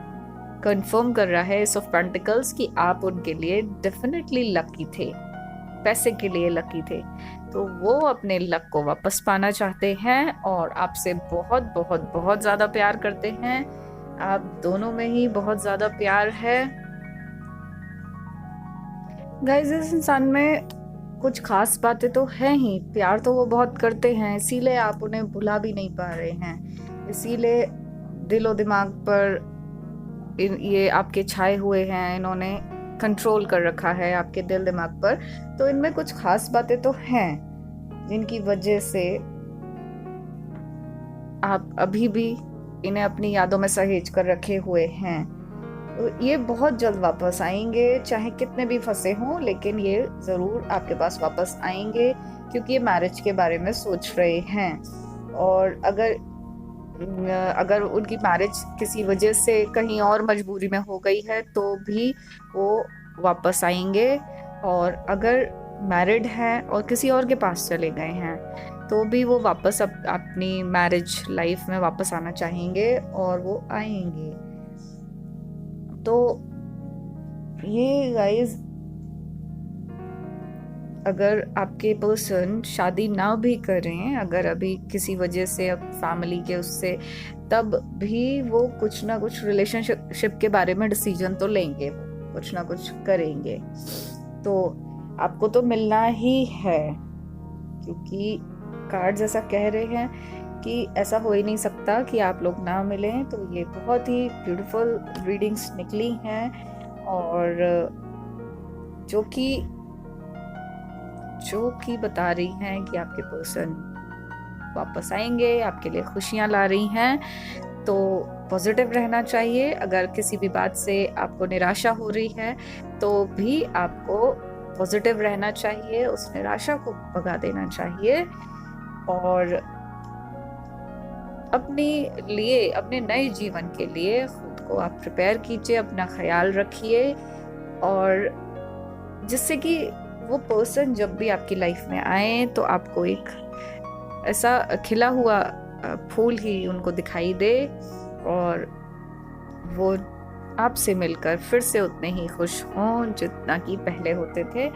कंफर्म कर रहा है इस ऑफ पेंटिकल्स कि आप उनके लिए डेफिनेटली लकी थे, पैसे के लिए लकी थे। तो वो अपने लक को वापस पाना चाहते हैं और आपसे बहुत बहुत बहुत ज़्यादा प्यार करते हैं। आप दोनों में ही बहुत ज़्यादा प्यार है गाइस। इस इंसान में कुछ खास बातें तो हैं ही, प्यार तो वो बहुत करते हैं, इसीलिए आप उन्हें भुला भी नहीं पा रहे हैं, इसीलिए दिलो दिमाग पर ये आपके छाए हुए हैं, इन्होंने कंट्रोल कर रखा है आपके दिल दिमाग पर। तो इनमें कुछ खास बातें तो हैं जिनकी वजह से आप अभी भी इन्हें अपनी यादों में सहेज कर रखे हुए हैं। तो ये बहुत जल्द वापस आएंगे, चाहे कितने भी फंसे हों, लेकिन ये जरूर आपके पास वापस आएंगे क्योंकि ये मैरिज के बारे में सोच रहे हैं। और अगर उनकी मैरिज किसी वजह से कहीं और मजबूरी में हो गई है तो भी वो वापस आएंगे, और अगर मैरिड हैं और किसी और के पास चले गए हैं तो भी वो वापस अपनी मैरिज लाइफ में वापस आना चाहेंगे और वो आएंगे। तो ये गाइस, अगर आपके पर्सन शादी ना भी करें, अगर अभी किसी वजह से अब फैमिली के उससे, तब भी वो कुछ ना कुछ रिलेशनशिप के बारे में डिसीजन तो लेंगे, वो कुछ ना कुछ करेंगे। तो आपको तो मिलना ही है, क्योंकि कार्ड्स ऐसा कह रहे हैं कि ऐसा हो ही नहीं सकता कि आप लोग ना मिलें। तो ये बहुत ही ब्यूटीफुल रीडिंग्स निकली हैं और जो कि बता रही हैं कि आपके पर्सन वापस आएंगे, आपके लिए खुशियां ला रही हैं। तो पॉजिटिव रहना चाहिए। अगर किसी भी बात से आपको निराशा हो रही है तो भी आपको पॉजिटिव रहना चाहिए, उस निराशा को भगा देना चाहिए और अपने नए जीवन के लिए खुद को आप प्रिपेयर कीजिए, अपना ख्याल रखिए, और जिससे कि वो पर्सन जब भी आपकी लाइफ में आए तो आपको एक ऐसा खिला हुआ फूल ही उनको दिखाई दे और वो आपसे मिलकर फिर से उतने ही खुश हों जितना कि पहले होते थे।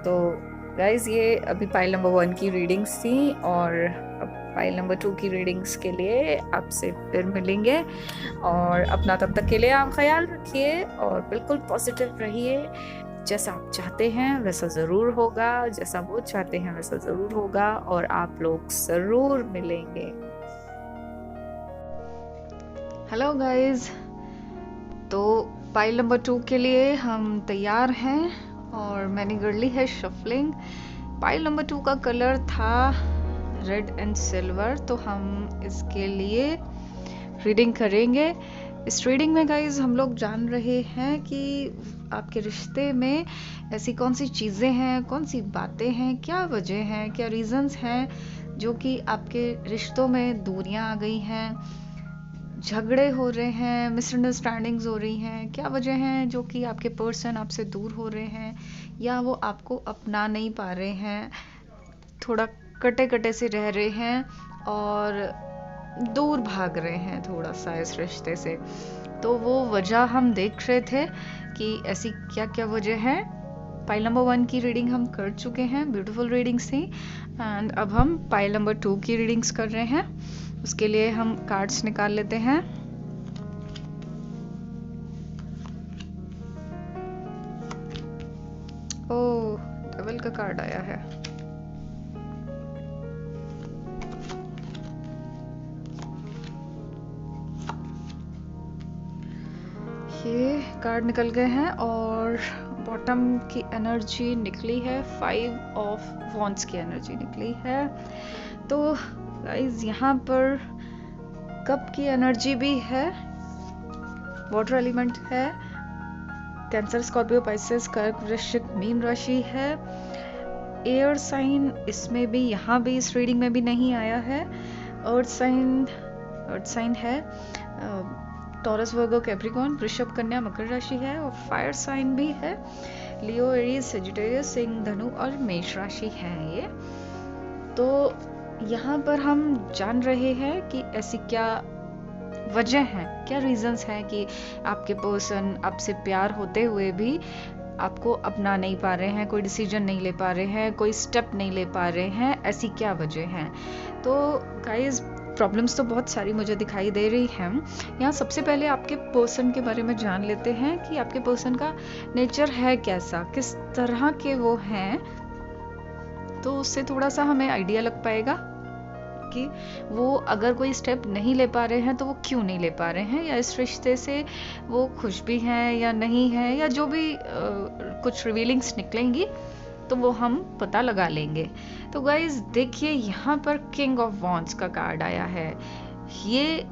तो गाइज, ये अभी पाइल नंबर 1 की रीडिंग्स थी और अब पाइल नंबर 2 की रीडिंग्स के लिए आपसे फिर मिलेंगे। और अपना तब तक के लिए आप ख्याल रखिए और बिल्कुल पॉजिटिव रहिए। जैसा आप चाहते हैं वैसा ज़रूर होगा, जैसा वो चाहते हैं वैसा ज़रूर होगा और आप लोग ज़रूर मिलेंगे। हेलो गाइज, तो पाइल नंबर 2 के लिए हम तैयार हैं और मैंने कर ली है शफलिंग। पाइल नंबर 2 का कलर था रेड एंड सिल्वर, तो हम इसके लिए रीडिंग करेंगे। इस रीडिंग में गाइज हम लोग जान रहे हैं कि आपके रिश्ते में ऐसी कौन सी चीज़ें हैं, कौन सी बातें हैं, क्या वजह हैं, क्या रीजंस हैं जो कि आपके रिश्तों में दूरियां आ गई हैं, झगड़े हो रहे हैं, मिसअंडरस्टैंडिंग्स हो रही हैं, क्या वजह हैं जो कि आपके पर्सन आपसे दूर हो रहे हैं या वो आपको अपना नहीं पा रहे हैं, थोड़ा कटे कटे से रह रहे हैं और दूर भाग रहे हैं थोड़ा सा इस रिश्ते से। तो वो वजह हम देख रहे थे कि ऐसी क्या क्या वजह है। पाइल नंबर 1 की रीडिंग हम कर चुके हैं, ब्यूटीफुल रीडिंग्स थी, एंड अब हम पाइल नंबर 2 की रीडिंग्स कर रहे हैं। उसके लिए हम कार्ड्स निकाल लेते हैं। ओह, डेविल का कार्ड आया है। ये कार्ड निकल गए हैं और बॉटम की एनर्जी निकली है, 5 ऑफ वॉन्ड्स की एनर्जी निकली है। तो गाइस यहाँ पर कप की एनर्जी भी है, वाटर एलिमेंट है, कैंसर, स्कॉर्पियो, पाइसेस, कर्क, वृश्चिक, मीन राशि है। एयर साइन इसमें भी, यहाँ भी इस रीडिंग में भी नहीं आया है। अर्थ साइन है, टॉरस, वर्गो, कैप्रिकॉर्न, वृषभ, कन्या, मकर राशि है। और फायर साइन भी है, लियो, एरीज, सेजिटेरियस, सिंह, धनु और मेष राशि है ये। तो यहाँ पर हम जान रहे हैं कि ऐसी क्या वजह है, क्या रीजंस है कि आपके पर्सन आपसे प्यार होते हुए भी आपको अपना नहीं पा रहे हैं, कोई डिसीजन नहीं ले पा रहे हैं, कोई स्टेप नहीं ले पा रहे हैं, ऐसी क्या वजह है। तो गाइस, प्रॉब्लम्स तो बहुत सारी मुझे दिखाई दे रही हैं। यहाँ सबसे पहले आपके पर्सन के बारे में जान लेते हैं कि आपके पर्सन का नेचर है कैसा, किस तरह के वो हैं। तो उससे थोड़ा सा हमें आइडिया लग पाएगा कि वो अगर कोई स्टेप नहीं ले पा रहे हैं तो वो क्यों नहीं ले पा रहे हैं, या इस रिश्ते से वो खुश भी हैं या नहीं हैं, या जो भी कुछ रिवीलिंग्स निकलेंगी तो वो हम पता लगा लेंगे। तो गाइज देखिए, यहाँ पर किंग ऑफ वॉन्ड्स का कार्ड आया है। ये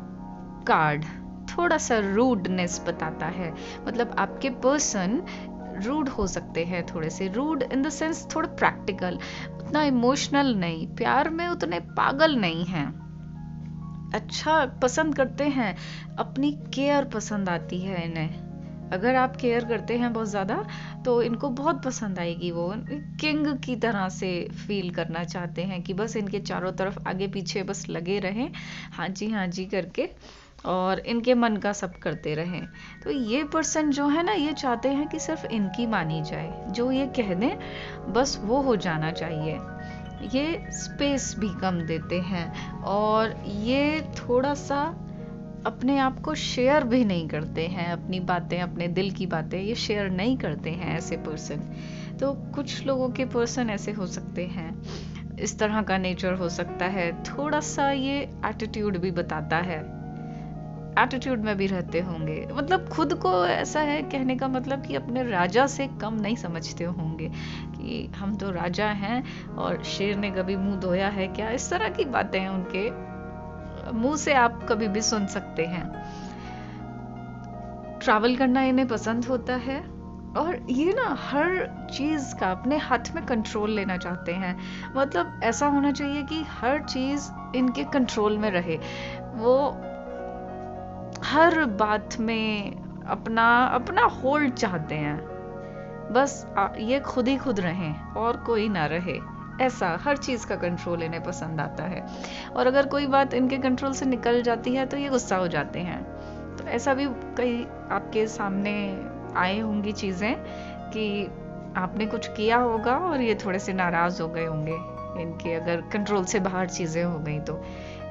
कार्ड थोड़ा सा रूडनेस बताता है, मतलब आपके पर्सन रूड हो सकते हैं, थोड़े से रूड इन द सेंस थोड़ा प्रैक्टिकल, उतना इमोशनल नहीं, प्यार में उतने पागल नहीं हैं, अच्छा पसंद करते हैं, अपनी केयर पसंद आती है इन्हें। अगर आप केयर करते हैं बहुत ज़्यादा तो इनको बहुत पसंद आएगी, वो किंग की तरह से फील करना चाहते हैं कि बस इनके चारों तरफ आगे पीछे बस लगे रहें, हाँ जी करके, और इनके मन का सब करते रहें। तो ये पर्सन जो है ना, ये चाहते हैं कि सिर्फ इनकी मानी जाए, जो ये कह दें बस वो हो जाना चाहिए। ये स्पेस भी कम देते हैं और ये थोड़ा सा अपने आप को शेयर भी नहीं करते हैं, अपनी बातें, अपने दिल की बातें ये शेयर नहीं करते हैं ऐसे पर्सन। तो कुछ लोगों के पर्सन ऐसे हो सकते हैं, इस तरह का नेचर हो सकता है। थोड़ा सा ये एटीट्यूड भी बताता है, एटीट्यूड में भी रहते होंगे, मतलब खुद को ऐसा है कहने का मतलब कि अपने राजा से कम नहीं समझते होंगे कि हम तो राजा हैं और शेर ने कभी मुंह धोया है क्या, इस तरह की बातें हैं उनके मुंह से आप कभी भी सुन सकते हैं। ट्रैवल करना इन्हें पसंद होता है और ये ना हर चीज का अपने हाथ में कंट्रोल लेना चाहते हैं, मतलब ऐसा होना चाहिए कि हर चीज इनके कंट्रोल में रहे, वो हर बात में अपना होल्ड चाहते हैं, बस ये खुद ही खुद रहें और कोई ना रहे, ऐसा हर चीज़ का कंट्रोल इन्हें पसंद आता है। और अगर कोई बात इनके कंट्रोल से निकल जाती है तो ये गुस्सा हो जाते हैं। तो ऐसा भी कई आपके सामने आए होंगी चीज़ें कि आपने कुछ किया होगा और ये थोड़े से नाराज़ हो गए होंगे, इनके अगर कंट्रोल से बाहर चीज़ें हो गई तो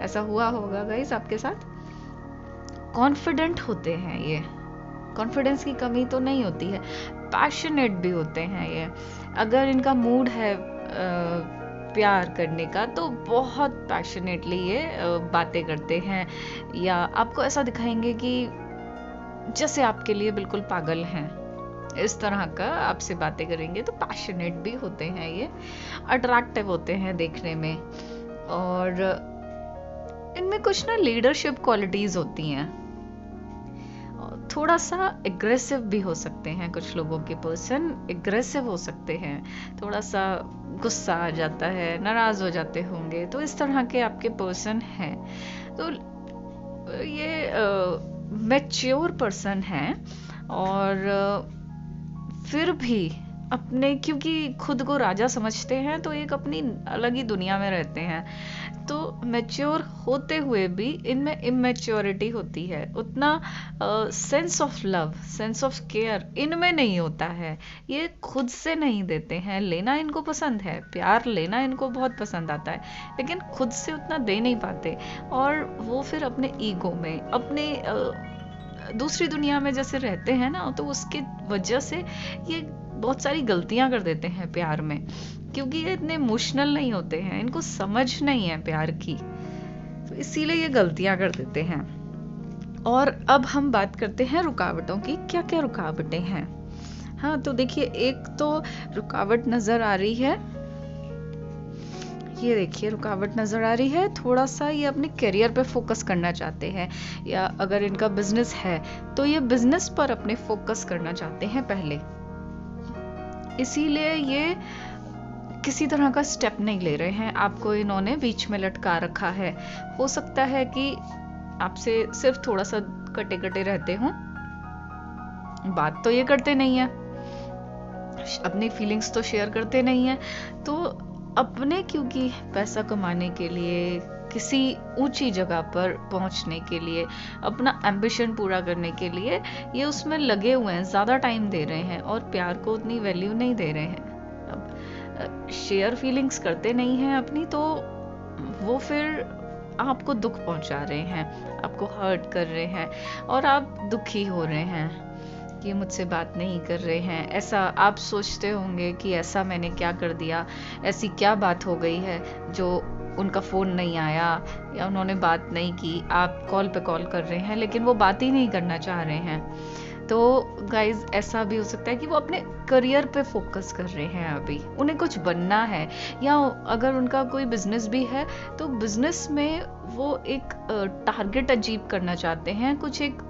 ऐसा हुआ होगा गाइस आपके साथ। कॉन्फिडेंट होते हैं ये, कॉन्फिडेंस की कमी तो नहीं होती है, पैशनेट भी होते हैं ये। अगर इनका मूड है प्यार करने का तो बहुत पैशनेटली ये बातें करते हैं, या आपको ऐसा दिखाएंगे कि जैसे आपके लिए बिल्कुल पागल हैं, इस तरह का आपसे बातें करेंगे। तो पैशनेट भी होते हैं ये, अट्रैक्टिव होते हैं देखने में, और इनमें कुछ ना लीडरशिप क्वालिटीज होती हैं, थोड़ा सा एग्रेसिव भी हो सकते हैं। कुछ लोगों के पर्सन एग्रेसिव हो सकते हैं, थोड़ा सा गुस्सा आ जाता है, नाराज हो जाते होंगे, तो इस तरह के आपके पर्सन हैं। तो ये मैच्योर पर्सन हैं और फिर भी अपने, क्योंकि खुद को राजा समझते हैं, तो एक अपनी अलग ही दुनिया में रहते हैं। तो मैच्योर होते हुए भी इनमें इमेच्योरिटी होती है, उतना sense of love, sense of care इनमें नहीं होता है। ये खुद से नहीं देते हैं। लेना इनको पसंद है, प्यार लेना इनको बहुत पसंद आता है, लेकिन खुद से उतना दे नहीं पाते। और वो फिर अपने ईगो में, अपने दूसरी दुनिया में जैसे रहते हैं ना, तो उसके वजह से ये बहुत सारी गलतियां कर देते हैं प्यार में, क्योंकि ये इतने इमोशनल नहीं होते हैं, इनको समझ नहीं है प्यार की, तो इसीलिए ये गलतियां कर देते हैं। और अब हम बात करते हैं रुकावटों की। क्या क्या रुकावटें हैं? हाँ, तो देखिए, एक तो रुकावट नजर आ रही है, ये देखिए रुकावट नजर आ रही है। थोड़ा सा ये अपने करियर पे फोकस करना चाहते हैं, या अगर इनका बिजनेस है तो ये बिजनेस पर अपने फोकस करना चाहते हैं पहले, इसीलिए ये किसी तरह का स्टेप नहीं ले रहे हैं। आपको इन्होंने बीच में लटका रखा है। हो सकता है कि आपसे सिर्फ थोड़ा सा कटे कटे रहते हों, बात तो ये करते नहीं है, अपनी फीलिंग्स तो शेयर करते नहीं है। तो अपने, क्योंकि पैसा कमाने के लिए, किसी ऊंची जगह पर पहुंचने के लिए, अपना एम्बिशन पूरा करने के लिए ये उसमें लगे हुए हैं, ज्यादा टाइम दे रहे हैं और प्यार को उतनी वैल्यू नहीं दे रहे हैं। अब शेयर फीलिंग्स करते नहीं हैं अपनी, तो वो फिर आपको दुख पहुंचा रहे हैं, आपको हर्ट कर रहे हैं, और आप दुखी हो रहे हैं कि मुझसे बात नहीं कर रहे हैं। ऐसा आप सोचते होंगे कि ऐसा मैंने क्या कर दिया, ऐसी क्या बात हो गई है जो उनका फ़ोन नहीं आया या उन्होंने बात नहीं की। आप कॉल पे कॉल कर रहे हैं लेकिन वो बात ही नहीं करना चाह रहे हैं। तो गाइज, ऐसा भी हो सकता है कि वो अपने करियर पे फोकस कर रहे हैं, अभी उन्हें कुछ बनना है, या अगर उनका कोई बिजनेस भी है तो बिजनेस में वो एक टारगेट अचीव करना चाहते हैं, कुछ एक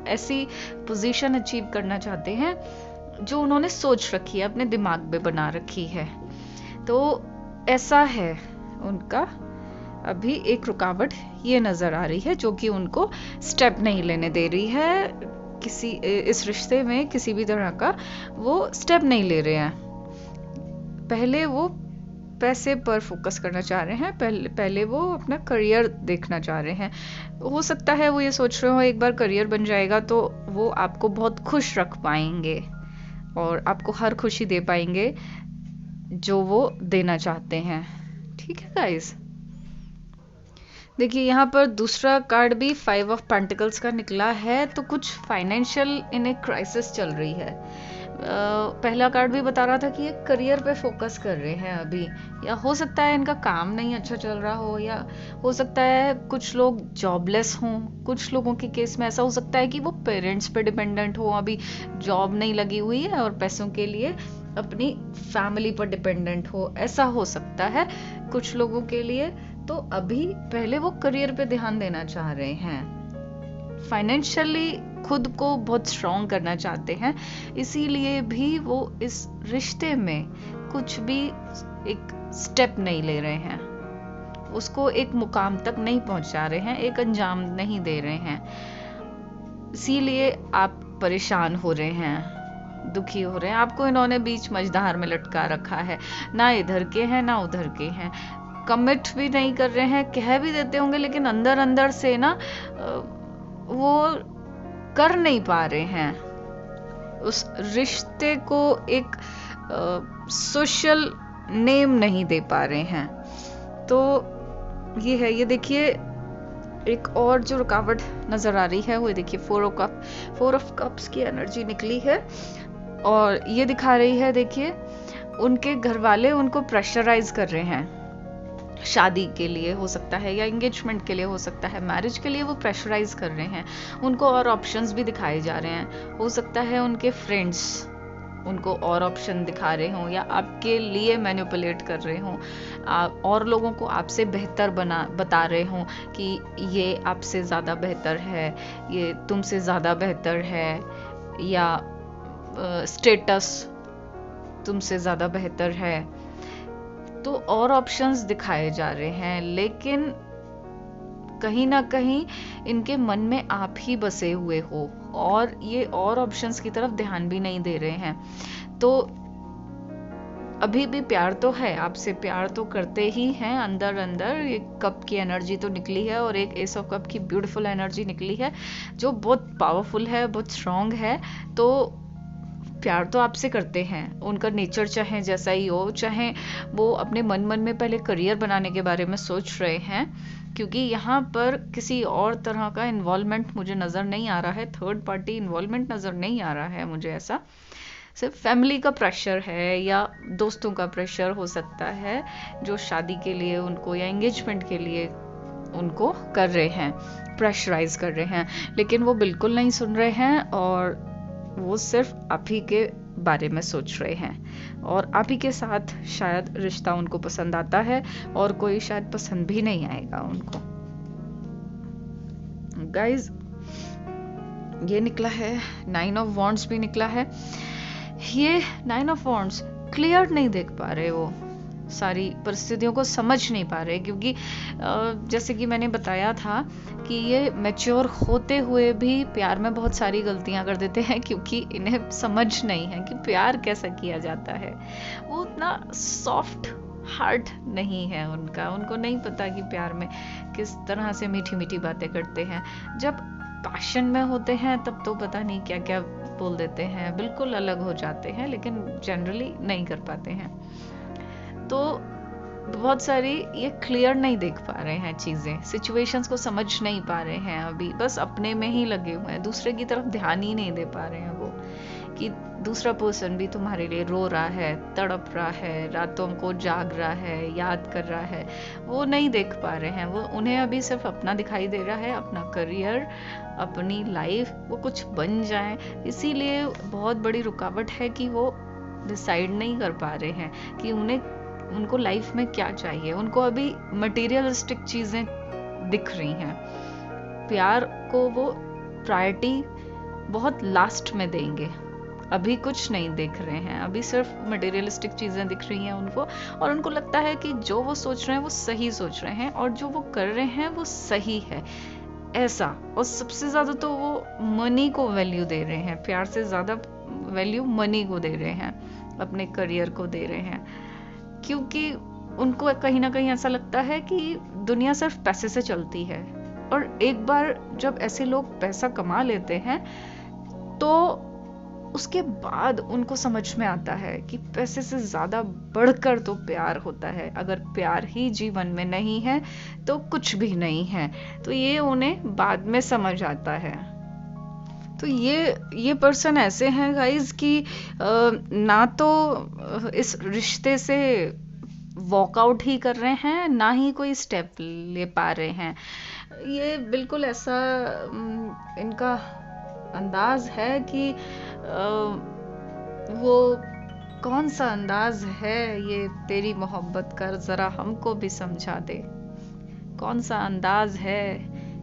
ऐसी पोजीशन अचीव करना चाहते हैं जो उन्होंने सोच रखी है, अपने दिमाग में बना रखी है। तो ऐसा है उनका। अभी एक रुकावट ये नजर आ रही है जो कि उनको स्टेप नहीं लेने दे रही है, किसी इस रिश्ते में किसी भी तरह का वो स्टेप नहीं ले रहे हैं। पहले वो पैसे पर फोकस करना चाह रहे हैं, पहले वो अपना करियर देखना चाह रहे हैं। हो सकता है वो ये सोच रहे हो एक बार करियर बन जाएगा तो वो आपको बहुत खुश रख पाएंगे और आपको हर खुशी दे पाएंगे जो वो देना चाहते हैं। ठीक है गाइस, देखिए यहाँ पर दूसरा कार्ड भी 5 ऑफ पेंटिकल्स का निकला है, तो कुछ फाइनेंशियल इन्हें क्राइसिस चल रही है। पहला कार्ड भी बता रहा था कि ये करियर पे फोकस कर रहे हैं अभी, या हो सकता है इनका काम नहीं अच्छा चल रहा हो, या हो सकता है कुछ लोग जॉबलेस हों। कुछ लोगों के केस में ऐसा हो सकता है कि वो पेरेंट्स पे डिपेंडेंट हो, अभी जॉब नहीं लगी हुई है और पैसों के लिए अपनी फैमिली पर डिपेंडेंट हो, ऐसा हो सकता है कुछ लोगों के लिए। तो अभी पहले वो करियर पे ध्यान देना चाह रहे हैं, फाइनेंशियली खुद को बहुत स्ट्रॉन्ग करना चाहते हैं, इसीलिए भी वो इस रिश्ते में कुछ भी एक स्टेप नहीं ले रहे हैं, उसको एक मुकाम तक नहीं पहुंचा रहे हैं, एक अंजाम नहीं दे रहे हैं। इसीलिए आप परेशान हो रहे हैं, दुखी हो रहे हैं। आपको इन्होंने बीच मझधार में लटका रखा है, ना इधर के हैं ना उधर के हैं, कमिट भी नहीं कर रहे हैं, कह भी देते होंगे लेकिन अंदर अंदर से ना वो कर नहीं पा रहे हैं, उस रिश्ते को एक सोशल नेम नहीं दे पा रहे हैं। तो ये है, ये देखिए एक और जो रुकावट नजर आ रही है वो देखिए 4 ऑफ कप्स की एनर्जी निकली है, और ये दिखा रही है, देखिए उनके घर वाले उनको प्रेशराइज कर रहे हैं शादी के लिए, हो सकता है, या एंगेजमेंट के लिए हो सकता है, मैरिज के लिए वो प्रेशराइज कर रहे हैं उनको, और ऑप्शंस भी दिखाए जा रहे हैं। हो सकता है उनके फ्रेंड्स उनको और ऑप्शन दिखा रहे हों या आपके लिए मैनिपुलेट कर रहे हों, आप और लोगों को आपसे बेहतर बता रहे हों कि ये आपसे ज़्यादा बेहतर है, ये तुमसे ज़्यादा बेहतर है, या स्टेटस तुमसे ज़्यादा बेहतर है। तो और ऑप्शंस दिखाए जा रहे हैं, लेकिन कहीं ना कहीं इनके मन में आप ही बसे हुए हो और ये और ऑप्शंस की तरफ ध्यान भी नहीं दे रहे हैं। तो अभी भी प्यार तो है, आपसे प्यार तो करते ही हैं अंदर अंदर। एक कप की एनर्जी तो निकली है और एक एस ऑफ कप की ब्यूटीफुल एनर्जी निकली है जो बहुत पावरफुल है, बहुत स्ट्रांग है। तो प्यार तो आपसे करते हैं, उनका नेचर चाहे जैसा ही हो, चाहे वो अपने मन में पहले करियर बनाने के बारे में सोच रहे हैं, क्योंकि यहाँ पर किसी और तरह का इन्वॉल्वमेंट मुझे नज़र नहीं आ रहा है, थर्ड पार्टी इन्वॉल्वमेंट नज़र नहीं आ रहा है मुझे। ऐसा सिर्फ फैमिली का प्रेशर है या दोस्तों का प्रेशर हो सकता है जो शादी के लिए उनको या एंगेजमेंट के लिए उनको कर रहे हैं, प्रेशराइज कर रहे हैं। लेकिन वो बिल्कुल नहीं सुन रहे हैं और वो सिर्फ आप ही के बारे में सोच रहे हैं और आप ही के साथ शायद रिश्ता उनको पसंद आता है और कोई शायद पसंद भी नहीं आएगा उनको। गाइज, ये निकला है 9 ऑफ वॉन्ड्स भी निकला है। ये 9 ऑफ वॉन्ड्स क्लियर नहीं देख पा रहे, वो सारी परिस्थितियों को समझ नहीं पा रहे, क्योंकि जैसे कि मैंने बताया था कि ये मैच्योर होते हुए भी प्यार में बहुत सारी गलतियां कर देते हैं, क्योंकि इन्हें समझ नहीं है कि प्यार कैसा किया जाता है। वो उतना सॉफ्ट हार्ट नहीं है उनका, उनको नहीं पता कि प्यार में किस तरह से मीठी मीठी बातें करते हैं। जब पैशन में होते हैं तब तो पता नहीं क्या क्या बोल देते हैं, बिल्कुल अलग हो जाते हैं, लेकिन जनरली नहीं कर पाते हैं। तो बहुत सारी ये क्लियर नहीं देख पा रहे हैं चीज़ें, सिचुएशंस को समझ नहीं पा रहे हैं, अभी बस अपने में ही लगे हुए हैं, दूसरे की तरफ ध्यान ही नहीं दे पा रहे हैं वो, कि दूसरा पर्सन भी तुम्हारे लिए रो रहा है, तड़प रहा है, रातों को जाग रहा है, याद कर रहा है। वो नहीं देख पा रहे हैं, वो उन्हें अभी सिर्फ अपना दिखाई दे रहा है, अपना करियर, अपनी लाइफ, वो कुछ बन जाए। इसीलिए बहुत बड़ी रुकावट है कि वो डिसाइड नहीं कर पा रहे हैं कि उनको लाइफ में क्या चाहिए। उनको अभी मटेरियलिस्टिक चीजें दिख रही हैं, प्यार को वो प्रायोरिटी बहुत लास्ट में देंगे, अभी कुछ नहीं देख रहे हैं, अभी सिर्फ मटेरियलिस्टिक चीजें दिख रही हैं उनको, और उनको लगता है कि जो वो सोच रहे हैं वो सही सोच रहे हैं और जो वो कर रहे हैं वो सही है, ऐसा। और सबसे ज्यादा तो वो मनी को वैल्यू दे रहे हैं, प्यार से ज्यादा वैल्यू मनी को दे रहे हैं, अपने करियर को दे रहे हैं, क्योंकि उनको कहीं ना कहीं ऐसा लगता है कि दुनिया सिर्फ पैसे से चलती है। और एक बार जब ऐसे लोग पैसा कमा लेते हैं तो उसके बाद उनको समझ में आता है कि पैसे से ज्यादा बढ़कर तो प्यार होता है। अगर प्यार ही जीवन में नहीं है तो कुछ भी नहीं है। तो ये उन्हें बाद में समझ आता है। तो ये पर्सन ऐसे हैं गाइज कि ना तो इस रिश्ते से वॉकआउट ही कर रहे हैं, ना ही कोई स्टेप ले पा रहे हैं। ये बिल्कुल ऐसा इनका अंदाज है कि वो कौन सा अंदाज है ये तेरी मोहब्बत का, जरा हमको भी समझा दे। कौन सा अंदाज है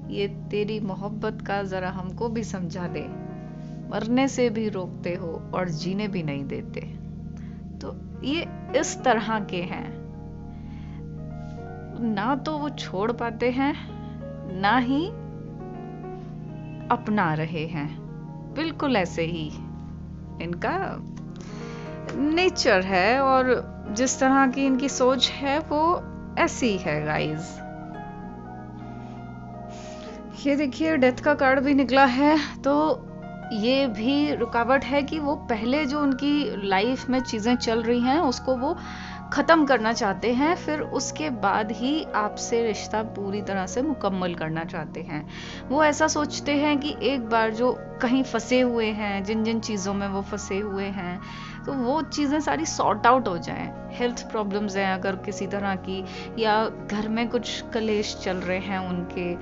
ये तेरी मोहब्बत का, जरा हमको भी समझा दे। मरने से भी रोकते हो और जीने भी नहीं देते। तो ये इस तरह के हैं, ना तो वो छोड़ पाते हैं ना ही अपना रहे हैं। बिल्कुल ऐसे ही इनका नेचर है और जिस तरह की इनकी सोच है वो ऐसी है गाइज। ये देखिए डेथ का कार्ड भी निकला है। तो ये भी रुकावट है कि वो पहले जो उनकी लाइफ में चीजें चल रही हैं उसको वो खत्म करना चाहते हैं, फिर उसके बाद ही आपसे रिश्ता पूरी तरह से मुकम्मल करना चाहते हैं। वो ऐसा सोचते हैं कि एक बार जो कहीं फंसे हुए हैं, जिन जिन चीज़ों में वो फंसे हुए हैं, तो वो चीज़ें सारी सॉर्ट आउट हो जाएं। हेल्थ प्रॉब्लम्स हैं अगर किसी तरह की, या घर में कुछ कलेश चल रहे हैं उनके,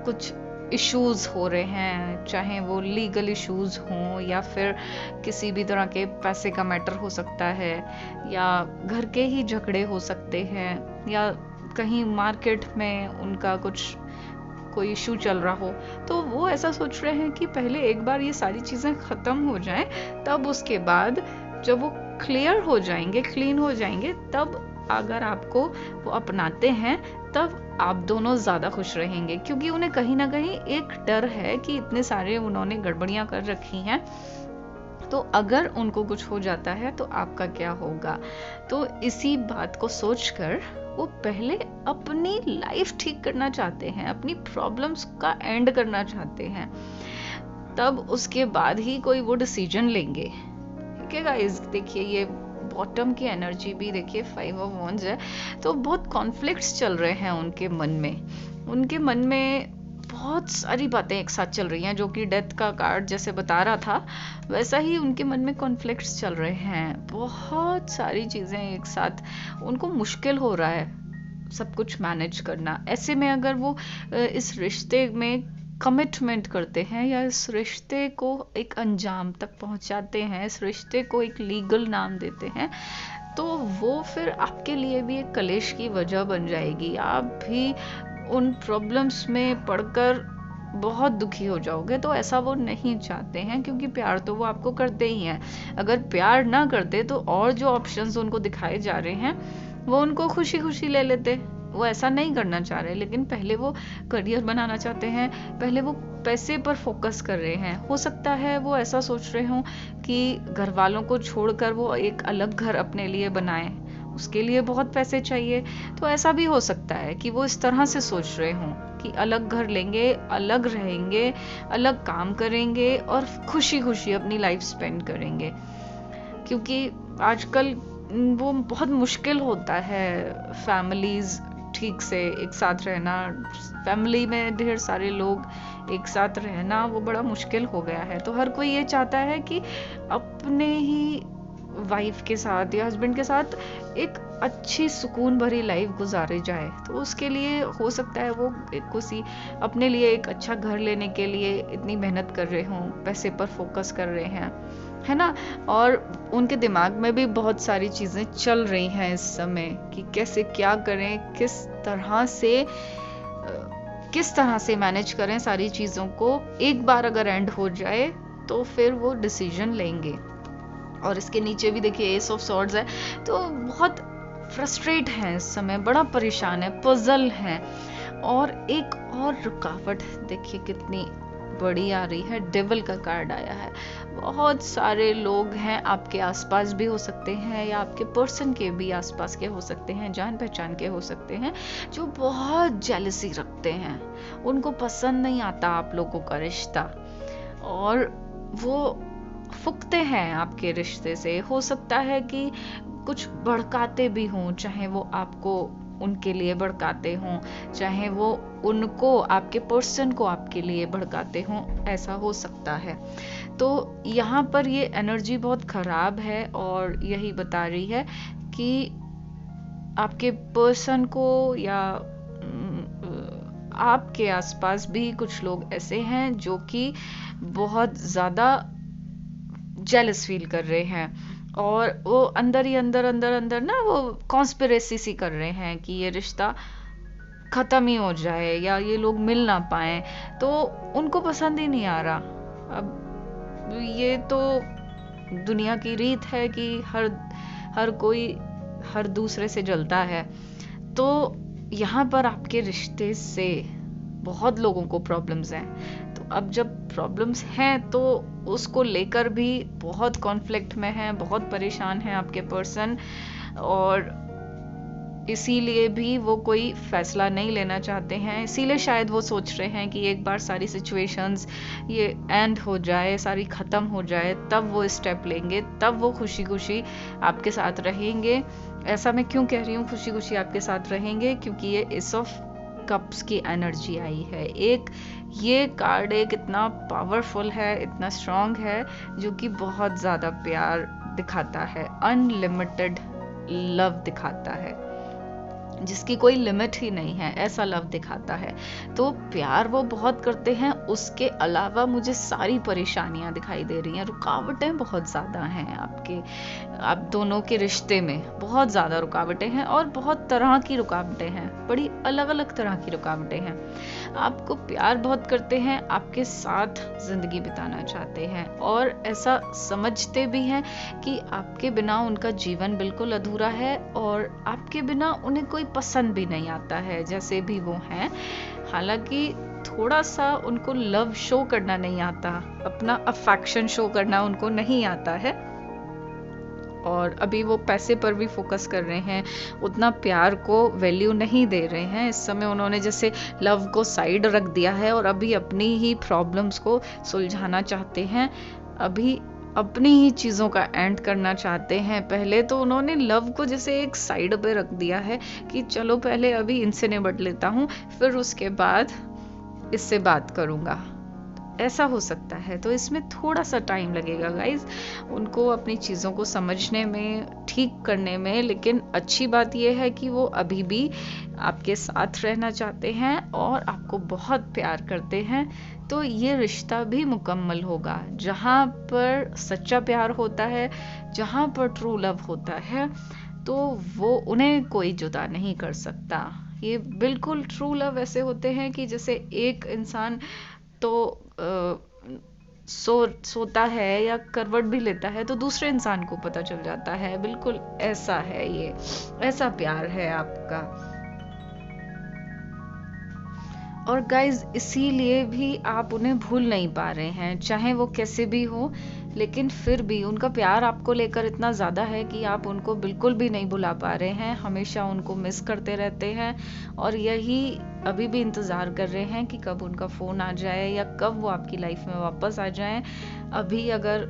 कुछ इश्यूज हो रहे हैं, चाहे वो लीगल इश्यूज हों या फिर किसी भी तरह के पैसे का मैटर हो सकता है, या घर के ही झगड़े हो सकते हैं, या कहीं मार्केट में उनका कोई इशू चल रहा हो, तो वो ऐसा सोच रहे हैं कि पहले एक बार ये सारी चीज़ें ख़त्म हो जाएं, तब उसके बाद जब वो क्लियर हो जाएंगे, क्लीन हो जाएंगे, तब अगर आपको वो अपनाते हैं, तब आप दोनों ज़्यादा खुश रहेंगे। क्योंकि उन्हें कहीं ना कहीं एक डर है कि इतने सारे उन्होंने गड़बड़ियाँ कर रखी हैं, तो अगर उनको कुछ हो जाता है तो आपका क्या होगा। तो इसी बात को सोचकर वो पहले अपनी लाइफ ठीक करना चाहते हैं, अपनी प्रॉब्लम्स का एंड करना चाहते हैं, तब उसके बाद ही कोई वो डिसीजन लेंगे। ठीक है गाइस, देखिए ये बॉटम की एनर्जी भी देखिए 5 ऑफ वॉन्ड्स है, तो बहुत कॉन्फ्लिक्ट्स चल रहे हैं उनके मन में बहुत सारी बातें एक साथ चल रही हैं, जो कि डेथ का कार्ड जैसे बता रहा था, वैसा ही उनके मन में कॉन्फ्लिक्ट्स चल रहे हैं, बहुत सारी चीज़ें एक साथ, उनको मुश्किल हो रहा है सब कुछ मैनेज करना। ऐसे में अगर वो इस रिश्ते में कमिटमेंट करते हैं, या इस रिश्ते को एक अंजाम तक पहुंचाते हैं, इस रिश्ते को एक लीगल नाम देते हैं, तो वो फिर आपके लिए भी एक कलेश की वजह बन जाएगी। आप भी उन प्रॉब्लम्स में पड़कर बहुत दुखी हो जाओगे। तो ऐसा वो नहीं चाहते हैं, क्योंकि प्यार तो वो आपको करते ही हैं। अगर प्यार ना करते तो और जो ऑप्शंस उनको दिखाए जा रहे हैं वो उनको खुशी खुशी ले लेते। वो ऐसा नहीं करना चाह रहे, लेकिन पहले वो करियर बनाना चाहते हैं, पहले वो पैसे पर फोकस कर रहे हैं। हो सकता है वो ऐसा सोच रहे हों कि घर वालों को छोड़कर वो एक अलग घर अपने लिए बनाएं, उसके लिए बहुत पैसे चाहिए। तो ऐसा भी हो सकता है कि वो इस तरह से सोच रहे हों कि अलग घर लेंगे, अलग रहेंगे, अलग काम करेंगे और खुशी खुशी अपनी लाइफ स्पेंड करेंगे। क्योंकि आजकल वो बहुत मुश्किल होता है फैमिलीज ठीक से एक साथ रहना, फैमिली में ढेर सारे लोग एक साथ रहना वो बड़ा मुश्किल हो गया है। तो हर कोई ये चाहता है कि अपने ही वाइफ के साथ या हस्बैंड के साथ एक अच्छी सुकून भरी लाइफ गुजारी जाए। तो उसके लिए हो सकता है वो किसी अपने लिए एक अच्छा घर लेने के लिए इतनी मेहनत कर रहे हों, पैसे पर फोकस कर रहे हैं, है ना। और उनके दिमाग में भी बहुत सारी चीजें चल रही हैं इस समय कि कैसे क्या करें, किस तरह से मैनेज करें सारी चीजों को। एक बार अगर एंड हो जाए तो फिर वो डिसीजन लेंगे। और इसके नीचे भी देखिए एस ऑफ सॉर्ड्स है, तो बहुत फ्रस्ट्रेट हैं इस समय, बड़ा परेशान है, पजल है। और एक और रुकावट देखिए कितनी बड़ी आ रही है, डेविल का कार्ड आया है। बहुत सारे लोग हैं, आपके आसपास भी हो सकते हैं या आपके पर्सन के भी आसपास के हो सकते हैं, जान पहचान के हो सकते हैं, जो बहुत जेलसी रखते हैं। उनको पसंद नहीं आता आप लोगों का रिश्ता और वो फूकते हैं आपके रिश्ते से। हो सकता है कि कुछ भड़काते भी हों, चाहे वो आपको उनके लिए भड़काते हों, चाहे वो उनको, आपके पर्सन को आपके लिए भड़काते हों, ऐसा हो सकता है। तो यहाँ पर ये एनर्जी बहुत खराब है और यही बता रही है कि आपके पर्सन को या आपके आसपास भी कुछ लोग ऐसे हैं जो कि बहुत ज़्यादा जेलस फील कर रहे हैं और वो अंदर ही अंदर ना वो कॉन्स्पिरेसी सी कर रहे हैं कि ये रिश्ता खत्म ही हो जाए या ये लोग मिल ना पाए। तो उनको पसंद ही नहीं आ रहा। अब ये तो दुनिया की रीत है कि हर कोई हर दूसरे से जलता है। तो यहाँ पर आपके रिश्ते से बहुत लोगों को प्रॉब्लम्स हैं। तो अब जब प्रॉब्लम्स हैं तो उसको लेकर भी बहुत कॉन्फ्लिक्ट में है, बहुत परेशान है आपके पर्सन, और इसीलिए भी वो कोई फैसला नहीं लेना चाहते हैं। इसीलिए शायद वो सोच रहे हैं कि एक बार सारी सिचुएशंस ये एंड हो जाए, सारी ख़त्म हो जाए, तब वो स्टेप लेंगे, तब वो खुशी खुशी आपके साथ रहेंगे। ऐसा मैं क्यों कह रही हूँ खुशी खुशी आपके साथ रहेंगे, क्योंकि ये एस ऑफ कप्स की एनर्जी आई है। ये कार्ड एक इतना पावरफुल है, इतना स्ट्रॉन्ग है, जो कि बहुत ज़्यादा प्यार दिखाता है, अनलिमिटेड लव दिखाता है। जिसकी कोई लिमिट ही नहीं है, ऐसा लव दिखाता है। तो प्यार वो बहुत करते हैं, उसके अलावा मुझे सारी परेशानियां दिखाई दे रही हैं, रुकावटें बहुत ज़्यादा हैं आप दोनों के रिश्ते में, बहुत ज़्यादा रुकावटें हैं और बहुत तरह की रुकावटें हैं, बड़ी अलग अलग तरह की रुकावटें हैं। आपको प्यार बहुत करते हैं, आपके साथ ज़िंदगी बिताना चाहते हैं और ऐसा समझते भी हैं कि आपके बिना उनका जीवन बिल्कुल अधूरा है और आपके बिना उन्हें कोई पसंद भी नहीं आता है जैसे भी वो हैं। हालांकि थोड़ा सा उनको लव शो करना नहीं आता, अपना अफेक्शन शो करना उनको नहीं आता है और अभी वो पैसे पर भी फोकस कर रहे हैं, उतना प्यार को वैल्यू नहीं दे रहे हैं। इस समय उन्होंने जैसे लव को साइड रख दिया है और अभी अपनी ही प्रॉब्लम्स को सुलझाना चाहते हैं, अभी अपनी ही चीज़ों का एंड करना चाहते हैं। पहले तो उन्होंने लव को जैसे एक साइड पे रख दिया है कि चलो पहले अभी इनसे निपट लेता हूँ, फिर उसके बाद इससे बात करूँगा, ऐसा हो सकता है। तो इसमें थोड़ा सा टाइम लगेगा गाइज उनको अपनी चीज़ों को समझने में, ठीक करने में। लेकिन अच्छी बात यह है कि वो अभी भी आपके साथ रहना चाहते हैं और आपको बहुत प्यार करते हैं। तो ये रिश्ता भी मुकम्मल होगा। जहाँ पर सच्चा प्यार होता है, जहाँ पर ट्रू लव होता है, तो वो उन्हें कोई जुदा नहीं कर सकता। ये बिल्कुल ट्रू लव ऐसे होते हैं कि जैसे एक इंसान तो सोता है या करवट भी लेता है तो दूसरे इंसान को पता चल जाता है, बिल्कुल ऐसा है, ये ऐसा प्यार है आपका। और गाइज इसीलिए भी आप उन्हें भूल नहीं पा रहे हैं, चाहे वो कैसे भी हो, लेकिन फिर भी उनका प्यार आपको लेकर इतना ज़्यादा है कि आप उनको बिल्कुल भी नहीं भुला पा रहे हैं, हमेशा उनको मिस करते रहते हैं और यही अभी भी इंतज़ार कर रहे हैं कि कब उनका फ़ोन आ जाए या कब वो आपकी लाइफ में वापस आ जाएं। अभी अगर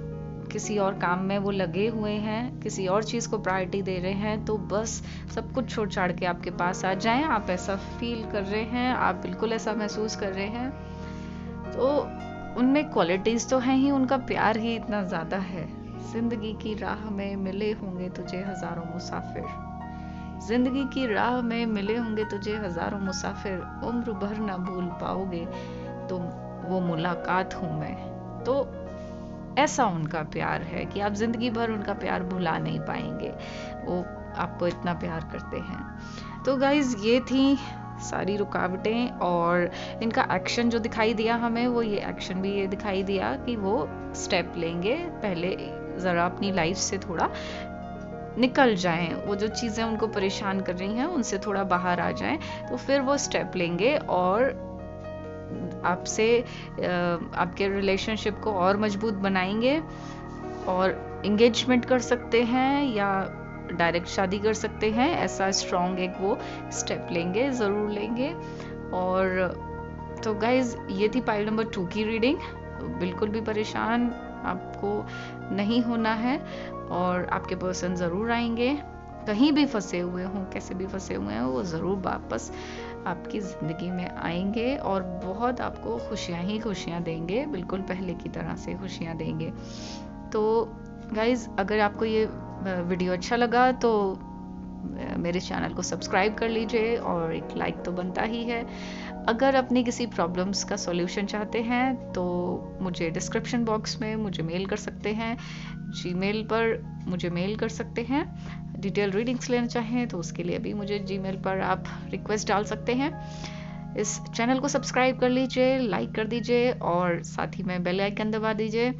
किसी और काम में वो लगे हुए हैं, किसी और चीज़ को प्रायोरिटी दे रहे हैं, तो बस सब कुछ छोड़ छाड़ के आपके पास आ जाएं। आप ऐसा फील कर रहे हैं, आप बिल्कुल ऐसा महसूस कर रहे हैं। तो उनमें क्वालिटीज़ तो हैं ही, उनका प्यार ही इतना ज़्यादा है। जिंदगी की राह में मिले होंगे तुझे हज़ारों मुसाफिर, जिंदगी की राह में मिले होंगे तुझे हज़ारों मुसाफिर, उम्र भर ना भूल पाओगे तुम वो मुलाकात हूँ मैं। तो ऐसा उनका प्यार है कि आप जिंदगी भर उनका प्यार भुला नहीं पाएंगे, वो आपको इतना प्यार करते हैं। तो गाइज ये थी सारी रुकावटें और इनका एक्शन जो दिखाई दिया हमें, वो ये एक्शन भी ये दिखाई दिया कि वो स्टेप लेंगे, पहले ज़रा अपनी लाइफ से थोड़ा निकल जाएं, वो जो चीज़ें उनको परेशान कर रही हैं उनसे थोड़ा बाहर आ जाएं, तो फिर वो स्टेप लेंगे और आपसे आपके रिलेशनशिप को और मजबूत बनाएंगे और एंगेजमेंट कर सकते हैं या डायरेक्ट शादी कर सकते हैं। ऐसा स्ट्रॉन्ग एक वो स्टेप लेंगे, ज़रूर लेंगे। और तो गाइज ये थी पाइल नंबर 2 की रीडिंग। बिल्कुल भी परेशान आपको नहीं होना है और आपके पर्सन ज़रूर आएंगे, कहीं भी फंसे हुए हों, कैसे भी फंसे हुए हैं, वो ज़रूर वापस आपकी ज़िंदगी में आएंगे और बहुत आपको खुशियाँ ही खुशियाँ देंगे, बिल्कुल पहले की तरह से खुशियाँ देंगे। तो गाइज़ अगर आपको ये वीडियो अच्छा लगा तो मेरे चैनल को सब्सक्राइब कर लीजिए और एक लाइक तो बनता ही है। अगर अपनी किसी प्रॉब्लम्स का सॉल्यूशन चाहते हैं तो मुझे डिस्क्रिप्शन बॉक्स में मुझे मेल कर सकते हैं, जीमेल पर मुझे मेल कर सकते हैं। डिटेल रीडिंग्स लेना चाहें तो उसके लिए भी मुझे जीमेल पर आप रिक्वेस्ट डाल सकते हैं। इस चैनल को सब्सक्राइब कर लीजिए, लाइक कर दीजिए और साथ ही में बेल आइकन दबा दीजिए।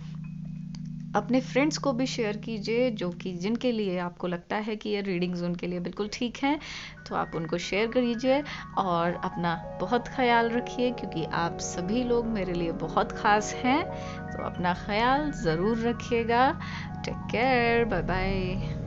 अपने फ्रेंड्स को भी शेयर कीजिए जो कि जिनके लिए आपको लगता है कि ये रीडिंग्स उनके लिए बिल्कुल ठीक हैं, तो आप उनको शेयर करिए और अपना बहुत ख्याल रखिए क्योंकि आप सभी लोग मेरे लिए बहुत ख़ास हैं। तो अपना ख्याल ज़रूर रखिएगा। Take care, bye bye.